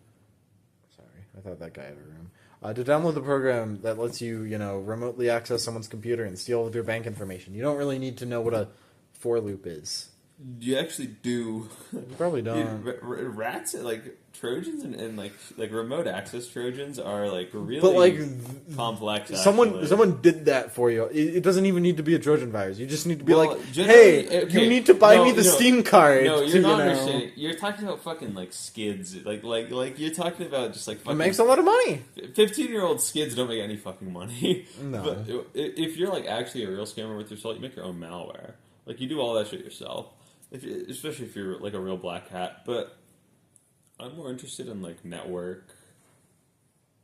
Sorry, I thought that guy had a room. To download the program that lets you, remotely access someone's computer and steal their bank information. You don't really need to know what a for loop is. You actually do. You probably don't. Rats, like Trojans, and like remote access Trojans are like really But like, complex. someone actually. did that for you. It doesn't even need to be a Trojan virus. You just need to be Well, like, generally- hey, okay, you need to buy no, me the no, Steam card. No, to, you're not understanding. You're talking about fucking like skids, like you're talking about just like It fucking. makes a lot of money. 15-year-old skids don't make any fucking money. No. But if you're like actually a real scammer with your salt, you make your own malware. Like you do all that shit yourself. Especially if you're like a real black hat. But I'm more interested in like network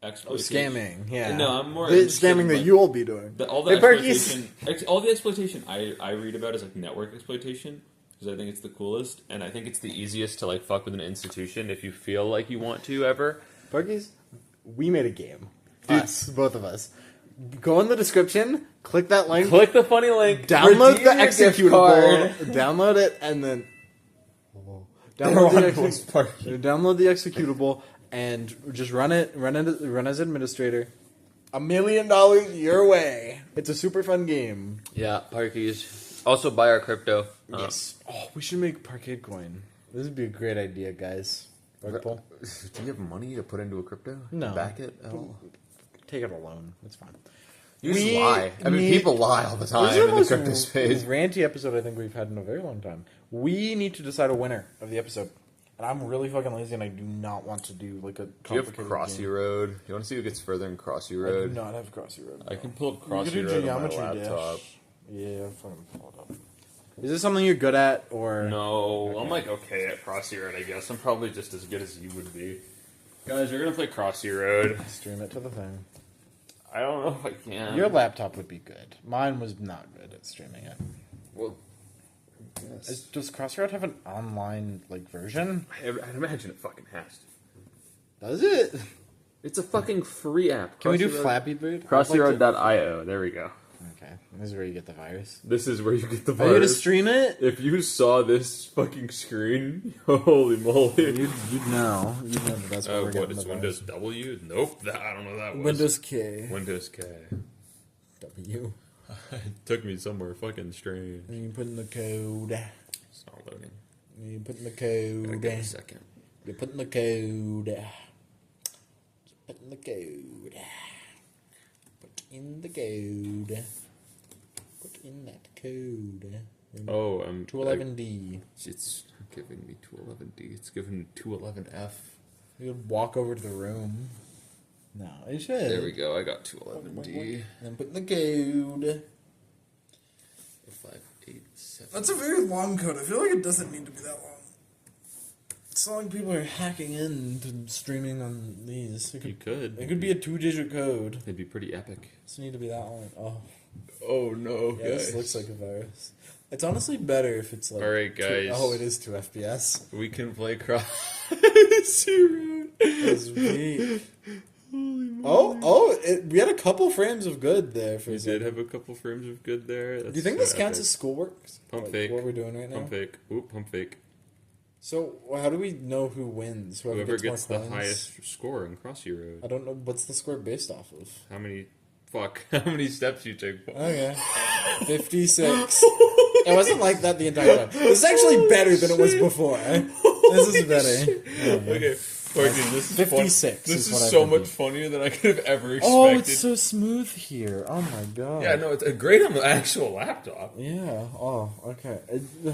exploitation. Scamming, yeah. No, I'm more the interested scamming in, that like, you'll be doing. all the Hey, Parkies. exploitation I read about is like network exploitation because I think it's the coolest. And I think it's the easiest to like fuck with an institution if you feel like you want to ever. Parkies, we made a game. Us, both of us. Go in the description, click that link, Click the funny link. download redeem the your gift executable, card. download it, and then download the executable and just run as administrator. $1 million your way. It's a super fun game. Yeah, Parkies. Also buy our crypto. Yes. Oh, we should make Parkade coin. This would be a great idea, guys. Purple. Do you have money to put into a crypto? No. Back it? Oh. Take it alone. It's fine. You just We lie. I mean, need- people lie all the time This is in the most crypto space. ranty episode I think we've had in a very long time. We need to decide a winner of the episode. And I'm really fucking lazy and I do not want to do like a Do you have complicated Crossy game. Road? You want to see who gets further in Crossy I do Road? not have Crossy Road. I can pull up You could Crossy do Road on my Geometry laptop. Dash. Yeah, fucking pull it up. Is this something you're good at or No, I'm like okay at Crossy Road, I guess. I'm probably just as good as you would be. Guys, we're gonna play Crossy Road. stream it to the thing? I don't know if I can. Your laptop would be good. Mine was not good at streaming it. Well, yes. Does Crossy Road have an online like version? I'd imagine it fucking has to. Does it? It's a fucking free app. Can we do Crossy Road- Flappy Bird? I'd like to- CrossyRoad.io. There we go. Okay, this is where you get the virus. This is where you get the Are you gonna virus. stream it? If you saw this fucking screen, holy moly. You'd know. You'd know that that's where we're What getting is the Windows virus. W? Nope, I don't know what that was. Windows K. Windows K. W. It took me somewhere fucking strange. And you put in the code. It's not loading. You put in the Gotta code. give it a second. You put in the code. Put in the code. Put in the code. Put in that code. Oh, 211D. It's giving me 211D. It's giving me 211F. You would walk over to the room. No, it should. There we go. I got 211D. And put in the code. 587. That's a very long code. I feel like it doesn't need to be that long. It's not like people are hacking into streaming on these. You could. It could be a 2-digit code. It'd be pretty epic. It doesn't need to be that long. Oh, Oh no, yeah, this looks like a virus. It's honestly better if it's like. All right, guys. It is 2 FPS. We can play Crossy Road. That's sweet. We had a couple frames of good there for We a did second. have a couple frames of good there. Do you think this counts as schoolwork? Pump fake? What we're doing right now? Pump fake. Oop, pump fake. So how do we know who wins? Whoever gets the more coins? highest score in Crossy Road. I don't know. What's the score based off of? How many steps you take? Okay. 56. It wasn't like that the entire time. This is actually better than it was before. This is better. Okay, Parkade, this is 56 This is is what I so think. much funnier than I could have ever expected. Oh, it's so smooth here. Oh my god. Yeah, no, it's great on the actual laptop. Yeah. Oh, okay.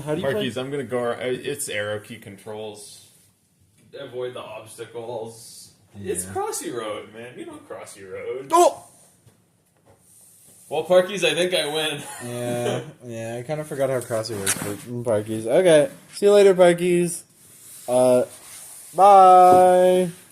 How do you Marquise, I'm gonna go. It's arrow key controls. Avoid the obstacles. It's Crossy Road, man. You know Crossy Road. Oh! Well, Parkies, I think I win. Yeah. I kind of forgot how Crossy works for Parkies. Okay. See you later, Parkies. Bye.